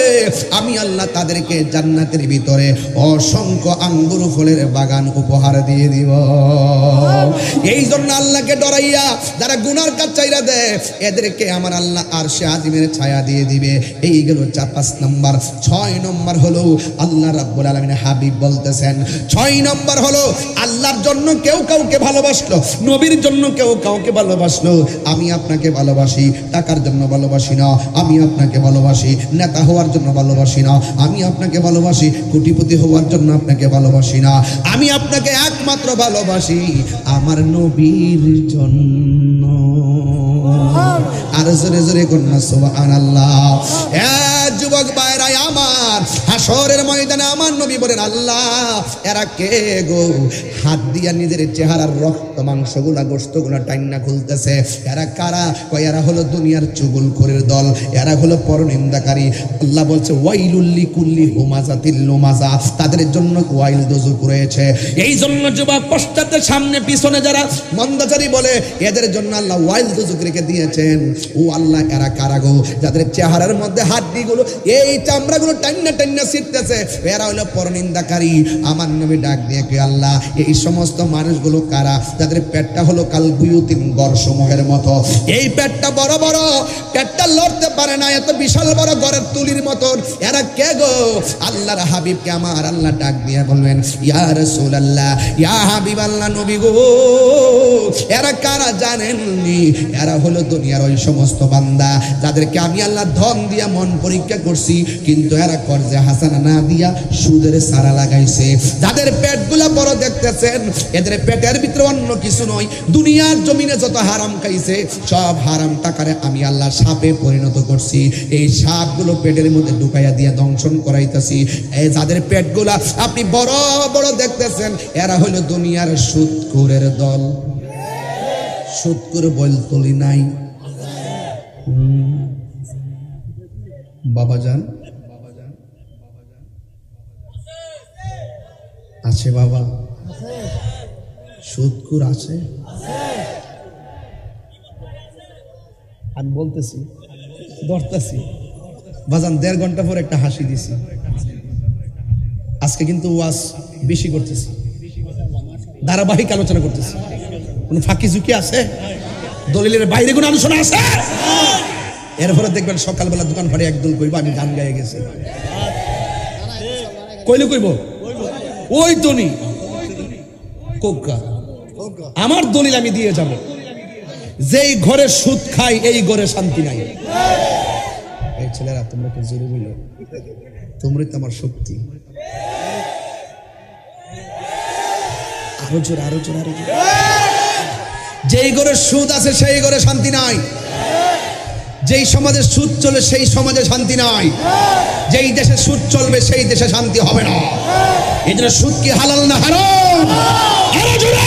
S1: আমি আল্লাহ তাদেরকে জান্নাতের ভিতরে অসংখ্য আঙ্গুর ফলের বাগান উপহার দিয়ে দিব। এই জন্য আল্লাহকে ডরাইয়া যারা গুনার কাজ চাইরা দেয়, এদেরকে আমার আল্লাহ আরশে আজিমের ছায়া দিয়ে দিবে। এই গেল 4-5 নম্বর। 6 নম্বর হলো আল্লাহ রাব্বুল আলামিন হাবিব বলতেছেন, 6 নম্বর হলো আল্লাহর জন্য কেউ কাউকে ভালোবাসলো, নবীর জন্য কেউ কাউকে ভালোবাসলো। আমি আপনাকে ভালোবাসি, টাকার জন্য ভালোবাসি না। আমি আপনাকে ভালোবাসি নেতা হওয়ার জন্য ভালোবাসি না। আমি আপনাকে ভালোবাসি কোটিপতি হওয়ার জন্য আপনাকে ভালোবাসি না। আমি আপনাকে একমাত্র ভালোবাসি আমার নবীর জন্য। আর জোরে জোরে কন্যা সুবহানাল্লাহ। যুবক ভাইরা আমার, হাসরের ময়দানে আমার নবী বলেন আল্লাহ এরা কে গো? হাত দিয়া নিজের চেহারার রক্ত মাংসগুলা গোশতগুলা টাইনা খুলতেছে। এরা কারা? কয় এরা হলো দুনিয়ার চুগলখোরের দল, এরা হলো পরনিন্দাকারী। আল্লাহ বলছে ওয়াইলুল লিকুল্লি হুমাযাতিল লুমাযা, তাদের জন্য ওয়াইল দোজখ রয়েছে। এই জন্য যুবক পশ্চাতে সামনে পিছনে যারা মন্দাচারী বলে, এদের জন্য আল্লাহ ওয়াইল দোজখ রেখে দিয়েছেন। ও আল্লাহ এরা কারা গো? যাদের চেহারার মধ্যে হাড্ডিগুলো এই চামড়াগুলো টাইনা টাইনা ছিটতেছে, এরা হলো পরনিন্দাকারী। আমার নবী ডাক দিয়ে কে আল্লাহ এই সমস্ত মানুষগুলো কারা? যাদের পেটটা হলো কাল বুয়ুতিন গড়সমূহের মতো, এই পেটটা বড় বড়, পেটটা লড়তে পারে না, এত বিশাল বড় গড়ের তুলির মতন। এরা কে গো? আল্লাহর হাবিবকে আমার আল্লাহ ডাক দিয়ে বলবেন ইয়া রাসূলুল্লাহ, ইয়া হাবিব আল্লাহ নবী গো, এরা কারা জানেননি? এরা হলো দুনিয়ার ওই সমস্ত বান্দা যাদেরকে আমি আল্লাহ ধন দিয়া মন পরীক্ষা করছি, কিন্তু এরা কর্জে হাসানা না দিয়া সুদের সারা লাগাইছে। যাদের পেটগুলা বড় দেখতেছেন, এদের পেটের ভিতরে অন্য কিছু নয়, দুনিয়ার জমিনে যত হারাম খাইছে সব হারাম টাকারে আমি আল্লাহ সাপে পরিণত করছি। এই সাপগুলো পেটের মধ্যে ঢুকাইয়া দিয়া দংশন করাইতেছি। এই যাদের পেটগুলা আপনি বড় বড় দেখতেছেন, এরা হলো দুনিয়ার সুদখোরের দল। সুদখোর বল তুলি নাই বাবাজান, আছে বাবা, সুদখোর আছে। আমি বলতেছি ধরতেছি বাজান, 1.5 ঘন্টা পর একটা হাসি দিছি। আজকে কিন্তু ওয়াজ বেশি করতেছি, ধারাবাহিক আলোচনা করতেছি। কোন ফাঁকি ঝুঁকি আছে? দলিলের বাইরে কোন আলোচনা আছে? এরপরে দেখবেন সকালবেলা দোকান ফাড়ে একদল কইব আমি গান গায়ে গেছি। কইলে কইব ওই তনি কোকা আমার দলিল আমি দিয়ে যাব। যেই ঘরে সুদ খাই এই ঘরে শান্তি নাই। এই ছেলেরা তোমরা কি জোরে বলো? তোমরাই তো আমার শক্তি। আরো জোর, আরো জোর, আরো জোর। যেই ঘরে সুদ আছে সেই ঘরে শান্তি নাই। যেই সমাজে সুদ চলে সেই সমাজে শান্তি নাই। যেই দেশে সুদ চলবে সেই দেশে শান্তি হবে না। এই জন্য সুদ কি হালাল না হারাম? আরো জোরে।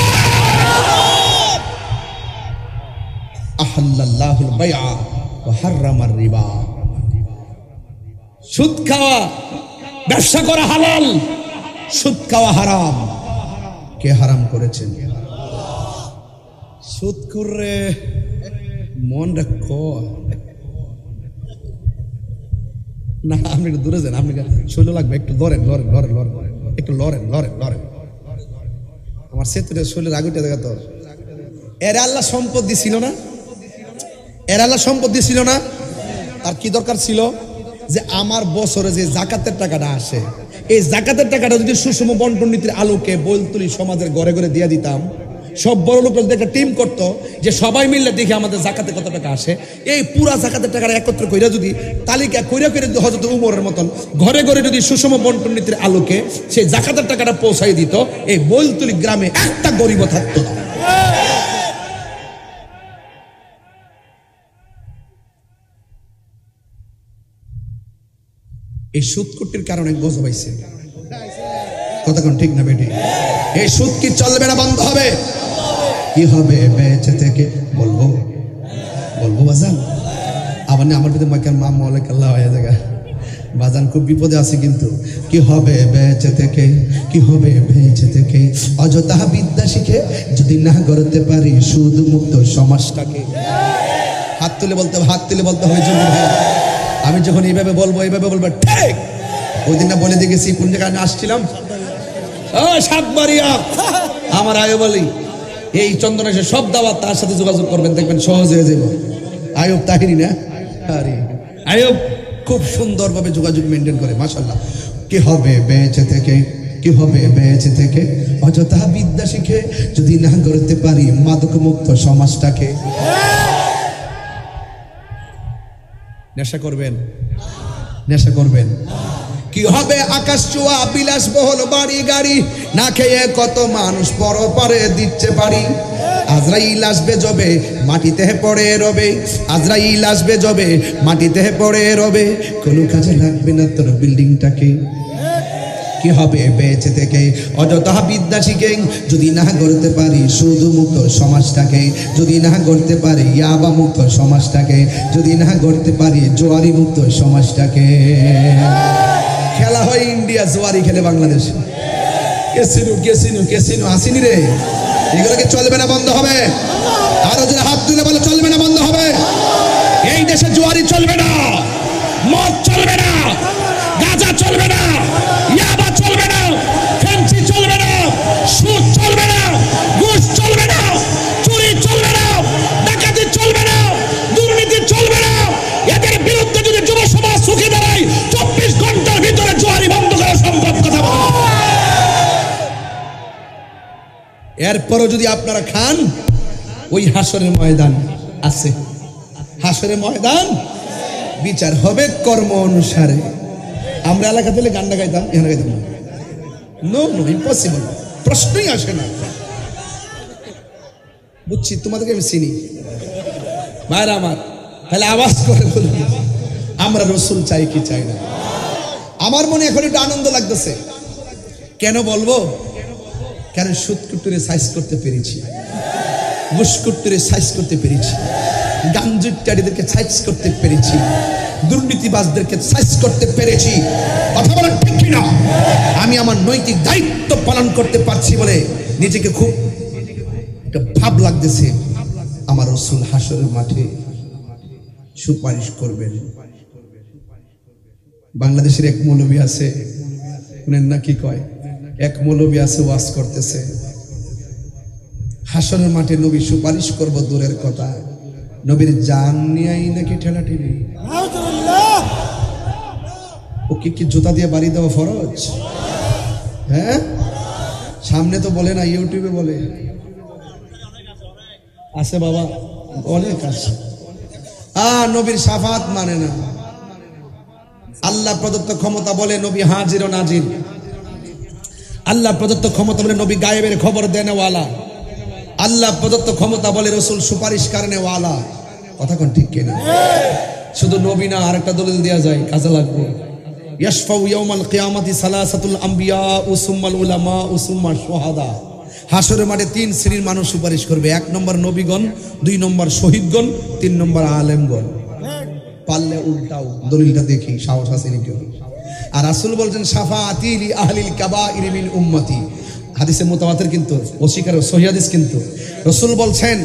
S1: আহাল্লাল্লাহুল বাইআ ওয়া হাররামার রিবা। সুদ খাওয়া, ব্যবসা করা হালাল, সুদ খাওয়া হারাম। কে হারাম করেছেন? সুদ করে মন রাখো না। আপনি একটু দূরে যান, আপনি শৈল লাগবে, একটু লড়েন লড়েন লড়েন লড়েন, একটু লড়েন লড়েন লড়েন। আমার সেতুরে শৈলের আগুটা দেখা তো। এরা আল্লাহ সম্পদ দিছিল না? এরা আল্লাহ সম্পদ দিছিল না? তার কি দরকার ছিল? যে আমার বছরে যে জাকাতের টাকাটা আসে, এই জাকাতের টাকাটা যদি সুষম বন্টন নীতির আলোকে বলতুলি সমাজের ঘরে ঘরে দিয়ে দিতাম, সব বড় লোক একটা টিম করতো যে সবাই মিললে দেখি আমাদের জাকাতে কত টাকা আসে, এই পুরা জাকাতের টাকাটা একত্র কইরা যদি তালিকা কইরা কইরা যদি হযরত উমরের মতন ঘরে ঘরে যদি সুষম বন্টন নীতির আলোকে সেই জাকাতের টাকাটা পৌঁছাই দিত, এই বলতুলি গ্রামে একটা গরিব থাকতো না। এই সুদকুটির কারণে গজব হইছে। কতক্ষণ ঠিক না বেটি? এই সুদ কি চলবে না বন্ধ হবে? কি হবে বেঁচে থেকে? বলবো বলবো বাজান। আবার আমার ভিতরে মাইকার মা মৌলিক আল্লাহ হয়ে জায়গা বাজান, খুব বিপদে আছে কিন্তু। কি হবে বেঁচে থেকে? কি হবে বেঁচে থেকে? অযথা বিদ্যা শিখে যদি না করতে পারি সুদ মুক্ত সমাজটাকে। হাত তুলে বলতে হয় জন্য আমি যখন এইভাবে বলবো ঠিক। ওই দিন না বলে দেখেছি কোন জায়গায় আমি আসছিলাম, সাতবাড়িয়া। আমার আয়ুব আলী এই চন্দনেশে সব দাওয়াত তার সাথে যোগাযোগ করবেন, দেখবেন সহজ হয়ে যাবে। আয়ুব তাহিনী না? আরে আয়ুব খুব সুন্দরভাবে যোগাযোগ মেনটেন করে, মাশাআল্লাহ। কি হবে বেঁচে থেকে? কি হবে বেঁচে থেকে? অযথা বিদ্যা শিখে যদি না করতে পারি মাদক মুক্ত সমাজটাকে। নেশা করবেন, নেশা করবেন। কি হবে আকাশ ছোঁয়া বিলাসবহুল বাড়ি গাড়ি, না খেয়ে কত মানুষ পরপারে দিচ্ছে বাড়ি। আজরাইল আসবে জবে মাটিতে পড়ে রবে, আজরাইল আসবে জবে মাটিতে পড়ে রবে, কোনো কাজে লাগবে না তোর বিল্ডিংটাকে। কি হবে বেঁচে থেকে? অযথা বিদ্যা শিখে যদি না করতে পারি শুধু মুক্ত সমাজটাকে, যদি না করতে পারি ইয়াবা মুক্ত সমাজটাকে, যদি না করতে পারি জোয়ারি মুক্ত সমাজটাকে। খেলা হয় ইন্ডিয়া, জোয়ারি খেলে বাংলাদেশ। কেসিনো আসেনি রে। এগুলোকে চলবে না বন্ধ হবে? আরো যারা হাত তুলে বলে চলবে না বন্ধ হবে? এই দেশে জোয়ারি চলবে না, মদ চলবে না, গাঁজা চলবে না, ইয়াবা চলবে না, ফেন্সি চলবে না, সুদ চলবে না, ঘুষ চলবে না, চুরি চলবে না, ডাকাতি চলবে না, দুর্নীতি চলবে না। এদের বিরুদ্ধে যদি যুব সমাজ সুখে দাঁড়ায় 24 ঘন্টার ভিতরে জোয়ারি বন্ধ করা সম্ভব। কথা বলো। এরপরও যদি আপনারা খান, ওই হাসরের ময়দান আছে, হাসরের ময়দান বিচার হবে কর্ম অনুসারে। আমরা এলাকা থেকে গানটা গাইতাম, এখানে গাইতাম না। নো ইম্পসিবল, প্রশ্নই আসে না। বুঝছি তোমাদেরকে আমি চিনি ভাইরা আমার, তাহলে আওয়াজ করে বলুন আমরা রসুল চাই কি চাই না? আমার মনে এখন একটু আনন্দ লাগতেছে। কেন বলবো? কেন সুদকুট্টুরে সাইজ করতে পেরেছি, ঘুষকুট্টুরে সাইজ করতে পেরেছি, গাঞ্জুটারিদেরকে সাইজ করতে পেরেছি, দুর্নীতিবাজদেরকে সাইজ করতে পেরেছি। কথা বলেন ঠিক কিনা? আমি আমার নৈতিক দায়িত্ব পালন করতে পারছি বলে নিজেকে খুব একটা ভাব লাগতেছে। আমার রাসূল হাসরের মাঠে সুপারিশ করবেন। বাংলাদেশের এক মৌলবী আছে, শুনেন না কি কয়? এক মৌলবী আছে ওয়াজ করতেছে, হাসরের মাঠে নবী সুপারিশ করব দূরের কথা, নবীর জান নিয়েই নাকি ঠেলাঠেলি। ওকে কি জুতা দিয়ে বাড়ি দেওয়া ফরজ? হ্যাঁ, সামনে তো বলে না, ইউটিউবে বলে। আছে বাবা, অনেক আছে। নবীর শাফাত মানে না। আল্লাহ প্রদত্ত ক্ষমতা বলে নবী হাজির ও নাজির। আল্লাহ প্রদত্ত ক্ষমতা বলে নবী গায়েবের খবর দেনেওয়ালা। আল্লাহ প্রদত্ত ক্ষমতা বলে রসুল সুপারিশ কারণেওয়ালা। কথা কোন ঠিক কিনা? শুধু নবী না, আরেকটা দলিল দেওয়া যায়, কাজে লাগবে। ইয়াশফাউ ইয়াউমাল কিয়ামাতি সালাসাতুল আম্বিয়া ওয়া সুম্মাল উলামা ওয়া সুম্মা শুহাদা। হাসরের মাঠে 3 শ্রেণীর মানুষ সুপারিশ করবে। 1 নম্বর নবীগণ, 2 নম্বর শহীদগণ, 3 নম্বর আলেমগণ। পারলে উল্টাও, দলিলটা দেখি, সাহস আছে নাকি? আর রাসূল বলছেন শাফাআতি লি আহলিল কাবাইরি মিন উম্মতি। হাদিসে মুতাওয়াতির কিন্তু, অস্বীকার সহিহ হাদিস কিন্তু। রাসূল বলছেন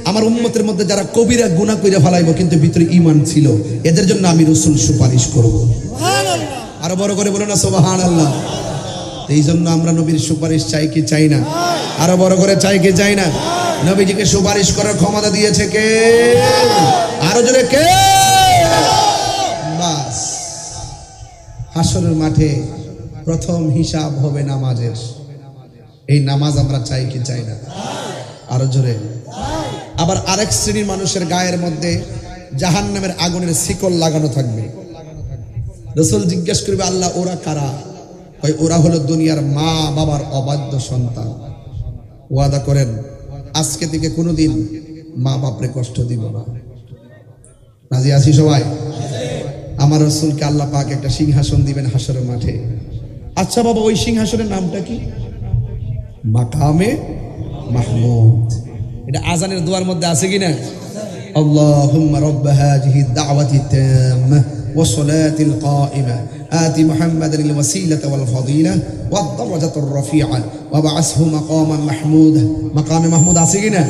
S1: আমার উম্মতের মধ্যে যারা কবিরা গুনাহ কইরা ফেলাইবো কিন্তু ভিতরে ঈমান ছিল, এদের জন্য আমি রাসূল সুপারিশ করব। সুবহানাল্লাহ। আরো বড় করে বলো না সুবহানাল্লাহ। এই জন্য আমরা নবীর সুপারিশ চাই কি চাই না? আরো বড় করে চাই কি চাই না? নবীজিকে সুপারিশ করার ক্ষমতা দিয়েছে কে? আরো জোরে কে? বাস। হাসরের মাঠে প্রথম হিসাব হবে নামাজের। এই নামাজ আমরা চাই কি চাই না? আরো জোরে। আবার আরেক শ্রেণীর মানুষের গায়ের মধ্যে জাহান্নামের আগুনের শিকল লাগানো থাকবে। রাসূল জিজ্ঞেস করবে আল্লাহ ওরা কারা? ওরা হলো দুনিয়ার মা বাবার অবাধ্য সন্তান। ওয়াদা করেন আজকে থেকে কোনোদিন মা বাপরে কষ্ট দিব না। রাজি আছি সবাই? আমার রাসূলকে আল্লাহ পাক একটা সিংহাসন দিবেন হাশরের মাঠে। আচ্ছা বাবা, ওই সিংহাসনের নামটা কি? মাকামে মাহমুদ। এটা আজানের দোয়ার মধ্যে আছে কিনা? আল্লাহুম্মা রাব্বা হাযিহি দাওয়াতি তাম্মা ওয়া সালাতিল কাইমা আতি মুহাম্মাদানিল ওয়াসিলাতা ওয়াল ফাদিলা ওয়াদ দারাজাতুর রাফিআ ওয়া বা'আসহু মাকামান মাহমুদ। মাকামে মাহমুদ আছে কিনা?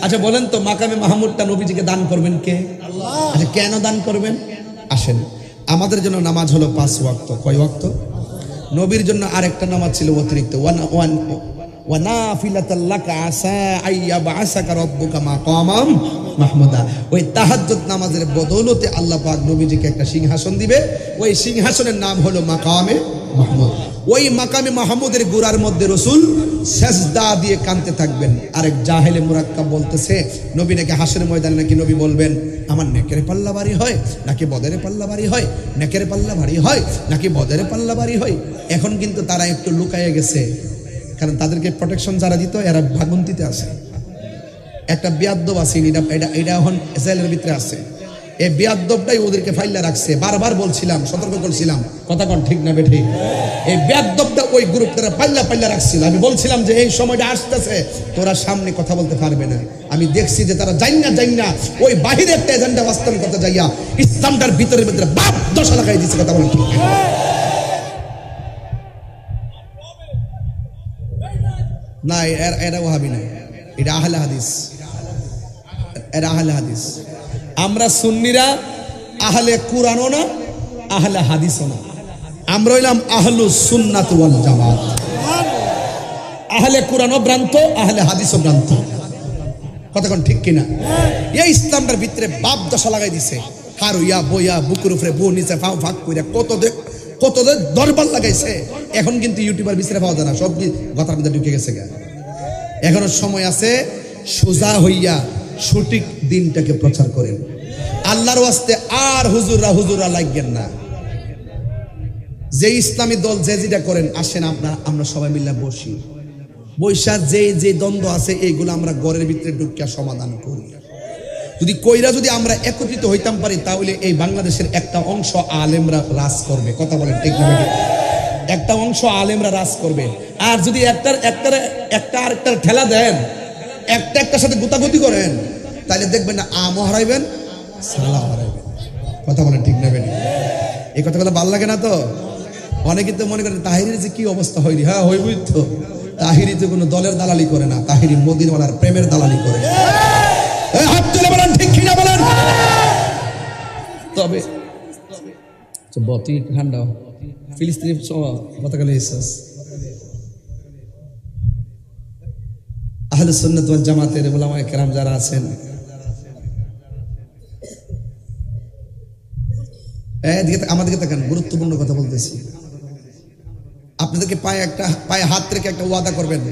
S1: আচ্ছা বলেন তো, মাকামে মাহমুদটা নবীজিকে দান করবেন কে? আল্লাহ। আচ্ছা কেন দান করবেন? আসেন, আমাদের জন্য নামাজ হলো 5 ওয়াক্ত। কয় ওয়াক্ত? নবীর জন্য আরেকটা নামাজ ছিল অতিরিক্ত, ওয়া নাফিলাতাল লাকা আসা আইয়াবআসাকা রাব্বুকা মাকামাম মাহমুদা। ওই তাহাজ্জুদ নামাজের বদৌলতে আল্লাহ পাক নবীজিকে একটা সিংহাসন দিবে। ওই সিংহাসনের নাম হলো মাকামে মাহমুদ। ওই মাকামে মাহমুদের গোড়ার মধ্যে রাসূল সেজদা দিয়ে কাঁদতে থাকবেন। আরেক জাহেলে মুরাক্কাব বলতেছে নবী নাকি হাসরের ময়দানে নাকি নবী বলবেন, আমার নেকের পাল্লা ভারী হয় নাকি বদরের পাল্লা ভারী হয়, নেকের পাল্লা ভারী হয় নাকি বদরের পাল্লা ভারী হয়। এখন কিন্তু তারা একটু লুকায়ে গেছে, কারণ তাদেরকে প্রোটেকশন যারা দিত এরা ভাগন্তিতে আছে। একটা বেয়াদ্দব আছে, এটা এখন জেলের ভিতরে আছে। এই বেয়াদ্দবটাই ওদেরকে ফাইল্লা রাখছে। বারবার বলছিলাম, সতর্ক করছিলাম, কথা কোন ঠিক না বেঠিক? এই বেয়াদ্দবটা ওই গ্রুপটা পাল্লা রাখছিল। আমি বলছিলাম যে এই সময়টা আসতেছে, তোরা সামনে কথা বলতে পারবে না। আমি দেখছি যে তারা জাইন্না ওই বাহিরে একটা এজেন্ডা বাস্তবায়ন করতে যাইয়া ইসলামটার ভিতরে বাপ দশা লাগাই দিচ্ছে। কথা বলেন ঠিক না? এরা ওয়াহাবি না, এটা আহলে হাদিস। এরা আহলে হাদিস। আমরা সুন্নিরা আহলে কুরআনও না, আহলে হাদিসও না। আমরা হইলাম আহলুস সুন্নাত ওয়াল জামাত। আহলে কুরআনও ভ্রান্ত, আহলে হাদিসও ভ্রান্ত। কতক্ষণ ঠিক কিনা? এই ইসলামটার ভিতরে বাপ দশা লাগাই দিছে। হারুইয়া বইয়া বুকুর উপরে বউ নিচে ফাও ফাঁক কইরা কত দরবার লাগাইছে। এখন কিন্তু ইউটিউবার বিছরে পাওয়া যায় না, সব কথার মধ্যে ঢুকে গেছে। এখনো সময় আছে, সোজা হইয়া সঠিক দিনটাকে প্রচার করেন। আল্লাহর ওয়াস্তে আর হুজুররা লাগবেন না। যে ইসলামী দল যে যেটা করেন, আসেন আমরা সবাই মিলে বৈশা যে দ্বন্দ্ব আছে এইগুলো আমরা ঘরের ভিতরে ঢুকিয়া সমাধান করি। যদি আমরা একত্রিত হইতাম পারি, তাহলে এই বাংলাদেশের একটা অংশ আলেমরা রাজ করবে। কথা বলেন ঠিক না? একটা অংশ আলেমরা রাজ করবে। আর যদি একটা আরেকটার ঠেলা দেন, একটার সাথে গুতাগুতি করেন, তাহলে দেখবেন না আমও হারাইবেন, সালাও হারাইবেন। কথা বলেন ঠিক না? এই কথাগুলো ভালো লাগে না তো? অনেকে তো মনে করেন তাহিরির যে কি অবস্থা হয়নি। হ্যাঁ হইবই তো। তাহিরি তো কোনো দলের দালালি করে না, তাহিরি মদিনাওয়ালার প্রেমের দালালি করে। হাত তুলে বলেন ঠিক কিনা বলেন। তবে বতি ঠান্ডা ফিলিস্তিনি গতকাল আহলে সুন্নাত ওয়াল জামাতের উলামায়ে কেরাম যারা আছেন, আমাদেরকে তাকান, গুরুত্বপূর্ণ কথা বলতেছি। আপনাদেরকে পায়ে হাত রেখে একটা ওয়াদা করবেন।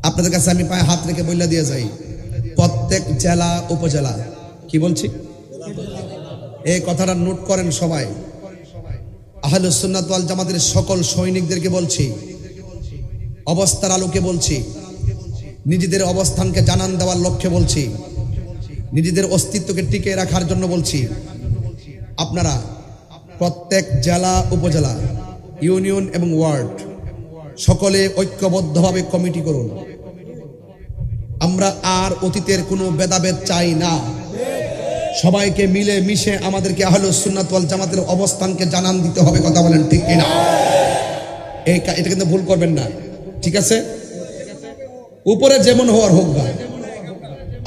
S1: আপনাদের কাছে আমি পায়ে হাত রেখে বইলা দিয়ে যাই, প্রত্যেক জেলা উপজেলা, কি বলছি এই কথাটা নোট করেন সবাই। আহলে সুন্নাত ওয়াল জামাতের সকল সৈনিকদেরকে বলছি, অবস্থার আলোকে বলছি, নিজেদের অবস্থানকে জানান দেওয়ার লক্ষ্যে বলছি, নিজেদের অস্তিত্বকে টিকে রাখার জন্য বলছি। আপনারা প্রত্যেক জেলা উপজেলা, ইউনিয়ন এবং ওয়ার্ড সকলে ঐক্যবদ্ধভাবে কমিটি করুন। আমরা আর অতীতের কোনো ভেদাভেদ চাই না। সবাইকে মিলে মিশে আমাদেরকে আহলে সুন্নাত ওয়াল জামাতের অবস্থানকে জানান দিতে হবে। কথা বলেন ঠিক কিনা? এটা কিন্তু ভুল করবেন না, ঠিক আছে? উপরে যেমন হওয়ার হোক না,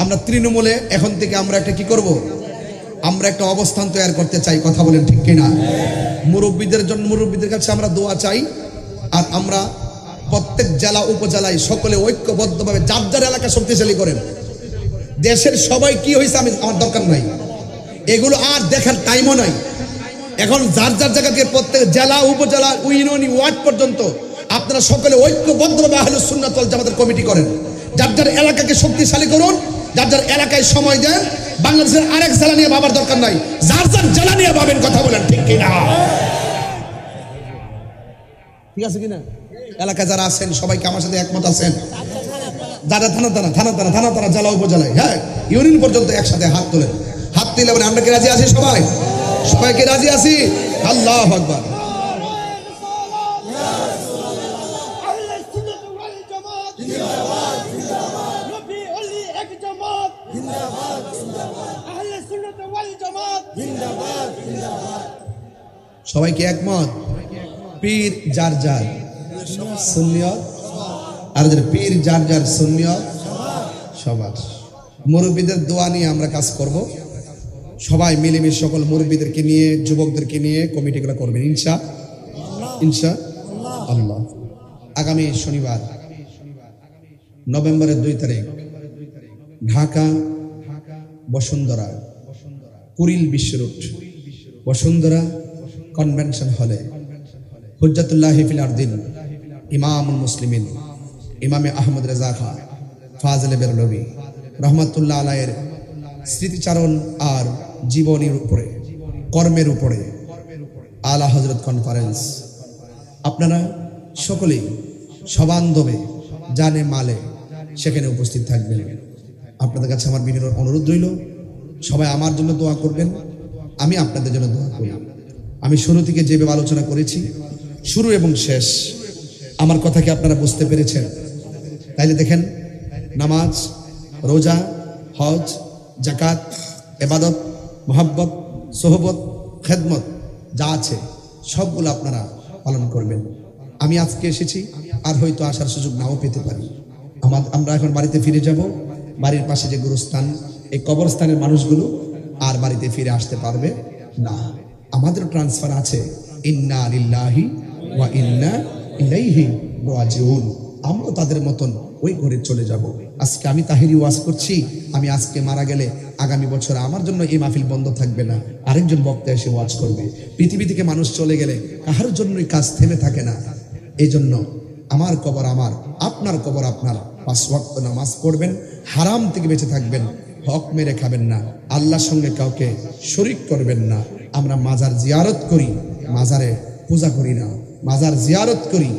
S1: আমরা তৃণমূলে এখন থেকে আমরা একটা কি করব? আমরা একটা অবস্থান তৈরি করতে চাই। কথা বলেন ঠিক কিনা? মুরব্বীদের কাছে আমরা দোয়া চাই। আর আমরা প্রত্যেক জেলা উপজেলায় সকলে ঐক্যবদ্ধভাবে যার যার এলাকা শক্তিশালী করেন। দেশের সবাই কি হয়েছে আমার দরকার নাই, এগুলো আর দেখার টাইমও নাই। এখন যার যার জায়গা থেকে প্রত্যেক জেলা উপজেলা ইউনিয়ন ওয়ার্ড পর্যন্ত আপনারা সকলে ঐক্যবদ্ধভাবে আহলে সুন্নাত ওয়াল জামাতের কমিটি করেন। যার যার এলাকাকে শক্তিশালী করুন, যার যার এলাকায় সময় দেন। বাংলাদেশের আরেক জেলা নিয়ে ভাবার দরকার নাই, যার যার জেলা নিয়ে ভাবেন। কথা বলেন ঠিক কিনা? ঠিক আছে কিনা? এলাকায় যারা আছেন সবাইকে আমার সাথে একমত আছেন? যারা থানা জেলা উপজেলায়, হ্যাঁ ইউনিয়ন পর্যন্ত একসাথে হাত তোলেন। হাত তুলে বলেন আমরা কি রাজি আছি? সবাই সবাইকে রাজি আছি? আল্লাহু আকবার।
S5: আহলে সুন্নাত ওয়াল জামাত জিন্দাবাদ জিন্দাবাদ নবী ওলি এক জামাত জিন্দাবাদ জিন্দাবাদ আহলে সুন্নাত ওয়াল জামাত জিন্দাবাদ জিন্দাবাদ।
S1: সবাই কি একমত? পীর যার যার সুন্নিয়ত, আর যাদের পীর যার যার সুন্নিয়ত সবার। মুরব্বীদের দোয়া নিয়ে আমরা কাজ করব, সবাই মিলেমিশে সকল মুরব্বীদেরকে নিয়ে যুবকদেরকে নিয়ে কমিটিগুলো করবেন ইনশা আল্লাহ। আগামী শনিবার নভেম্বরের 2 তারিখ ঢাকা বসুন্ধরা কুড়িল বিশ্ব রোড বসুন্ধরা কনভেনশন হলে হুজ্জাতুল্লাহি ফিল আরদিন ইমামুল মুসলিমিন ইমামে আহমদ রেজা খান ফাজলে বেরলভী রহমাতুল্লাহ আলাইহির স্মৃতিচারণ আর জীবনীর উপরে, কর্মের উপরে আলা হযরত কনফারেন্স। আপনারা সকলেই সবান্ধবে জানে মালে সেখানে উপস্থিত থাকবেন। আপনাদের কাছে আমার বিনীত অনুরোধ রইল, সবাই আমার জন্য দোয়া করবেন, আমি আপনাদের জন্য দোয়া করি। আমি শুরু থেকে যেভাবে আলোচনা করেছি, শুরু এবং শেষ, আমার কথা কি আপনারা বুঝতে পেরেছেন? তাইলে দেখেন, নামাজ, রোজা, হজ, জাকাত, ইবাদত, মোহাব্বত, সোহবত, খেদমত যা আছে সবগুলো আপনারা পালন করবেন। আমি আজকে এসেছি, আর হয়তো আসার সুযোগ নাও পেতে পারি। আমরা এখন বাড়িতে ফিরে যাব। বাড়ির পাশে যে গুরুস্থান, এই কবরস্থানের মানুষগুলো আর বাড়িতে ফিরে আসতে পারবে না। আমাদের ট্রান্সফার আছে, ইন্না লিল্লাহি ওয়া ইন্না ইলাইহি রাজিউন। আমরা তাদের মতন ওই ঘরে চলে যাব। আজকে আমি তাহিরি ওয়াজ করছি, আমি আজকে মারা গেলে আগামী বছর আমার জন্য এই মাহফিল বন্ধ থাকবে না, আরেকজন বক্তা এসে ওয়াজ করবে। পৃথিবী থেকে মানুষ চলে গেলে কাহার জন্যই কাজ থেমে থাকে না। এই জন্য আমার কবর আমার, আপনার কবর আপনার। 5 ওয়াক্ত নামাজ পড়বেন, হারাম থেকে বেঁচে থাকবেন, হক মেরে খাবেন না, আল্লাহর সঙ্গে কাউকে শরীক করবেন না। আমরা মাজার জিয়ারত করি, মাজারে পূজা করি না। মাজার জিয়ারত করি,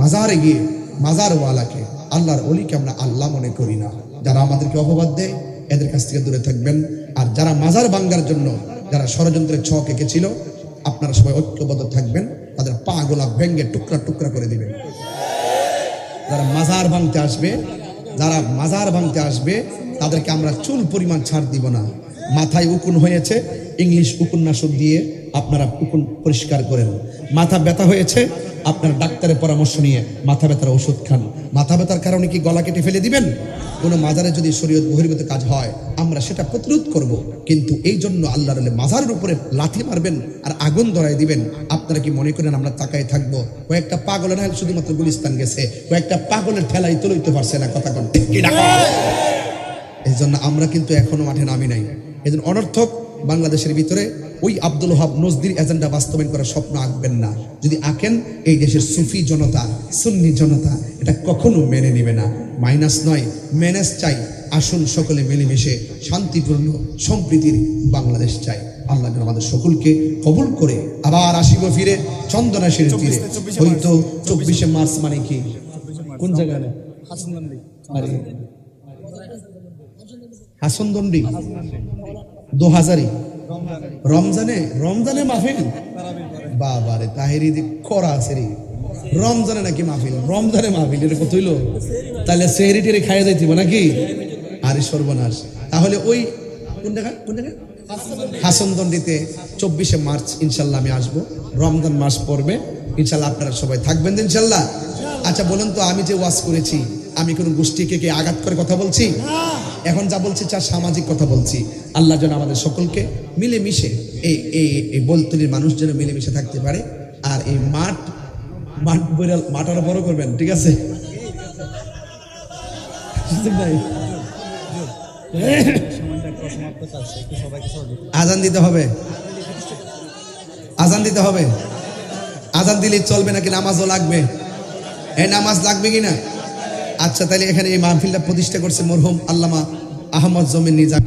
S1: মাজারে গিয়ে মাজারওয়ালাকে, আল্লাহর ওলিকে আমরা আল্লাহ মনে করি না। যারা আমাদেরকে অপবাদ দেয় এদের কাছ থেকে দূরে থাকবেন। আর যারা মাজার ভাঙ্গার জন্য যারা ষড়যন্ত্রের ছক এঁকেছিল, আপনারা সবাই ঐক্যবদ্ধ থাকবেন, তাদের পা গোলা ভেঙ্গে টুকরা টুকরা করে দিবেন। যারা মাজার ভাঙতে আসবে তাদেরকে আমরা চুল পরিমাণ ছাড় দিব না। মাথায় উকুন হয়েছে, ইংলিশ উপন্যাসক দিয়ে আপনারা উকুন পরিষ্কার করেন। মাথা ব্যথা হয়েছে, আপনার ডাক্তারের পরামর্শ নিয়ে মাথা ব্যথার ওষুধ খান। মাথা ব্যথার কারণে কি গলা কেটে ফেলে দিবেন? কোনো মাজারে যদি শরীয়ত বহির্ভূত কাজ হয় আমরা সেটা প্রতিরোধ করব, কিন্তু এই জন্য আল্লাহর মাজারের উপরে লাথি মারবেন আর আগুন ধরাই দিবেন। আপনারা কি মনে করেন আমরা তাকাই থাকবো? কয়েকটা পাগল না শুধুমাত্র গুলিস্তান গেছে, কয়েকটা পাগলের ঠেলাই তুলতে পারছে না, কথা কন ঠিক কি না? এই জন্য আমরা কিন্তু এখনো মাঠে নামি নাই। এই জন্য অনর্থক বাংলাদেশের ভিতরে ওই আব্দুল ওহাব নজদির এজেন্ডা বাস্তবায়ন করার স্বপ্ন আঁকবেন না। যদি আঁকেন, এই দেশের সুফি জনতা, সুন্নি জনতা এটা কখনো মেনে নেবে না। মাইনাস নয়, ম্যানেজ চাই। আসুন সকলে মিলেমিশে শান্তিপূর্ণ সম্প্রীতির বাংলাদেশ চাই। আল্লাহ যেন আমাদের সকলকে কবুল করে আবার আসিব ফিরে চন্দনাশীর তীরে। হয়তো 24শে মার্চ মানে কি, কোন জায়গায়? হাসনদন্ডি 2000 রমজানে মাহফিল। বাবারে তাহেরি দি করা আছে রে, রমজানে নাকি মাহফিল? রমজানে মাহফিল, এটা কত হইলো? তাহলে সেহরি টেরি খাইয়া যাইতিব নাকি? আরে সর্বনাশ। তাহলে ওই কোন জায়গা হাসনদন্ডিতে 24শে মার্চ ইনশাল্লাহ আমি আসবো। রমজান মাস পড়বে ইনশাল্লাহ, আপনারা সবাই থাকবেন ইনশাল্লাহ। আচ্ছা বলুন তো, আমি যে ওয়াজ করেছি আমি কোন গোষ্ঠীকে কে আঘাত করে কথা বলছি? এখন যা বলছি যা সামাজিক কথা বলছি। আল্লাহ যেন আমাদের সকলকে মিলেমিশে এই বলতলির মানুষ যেন মিলেমিশে থাকতে পারে। আর এই মাঠ আরো বড় করবেন, ঠিক আছে? আজান দিতে হবে, আজান দিলে চলবে নাকি নামাজও লাগবে? এই নামাজ লাগবে কিনা? আচ্ছা, তাহলে এখানে এই মাহফিলটা প্রতিষ্ঠা করছে মরহুম আল্লামা আহমদ জমির নিজাম।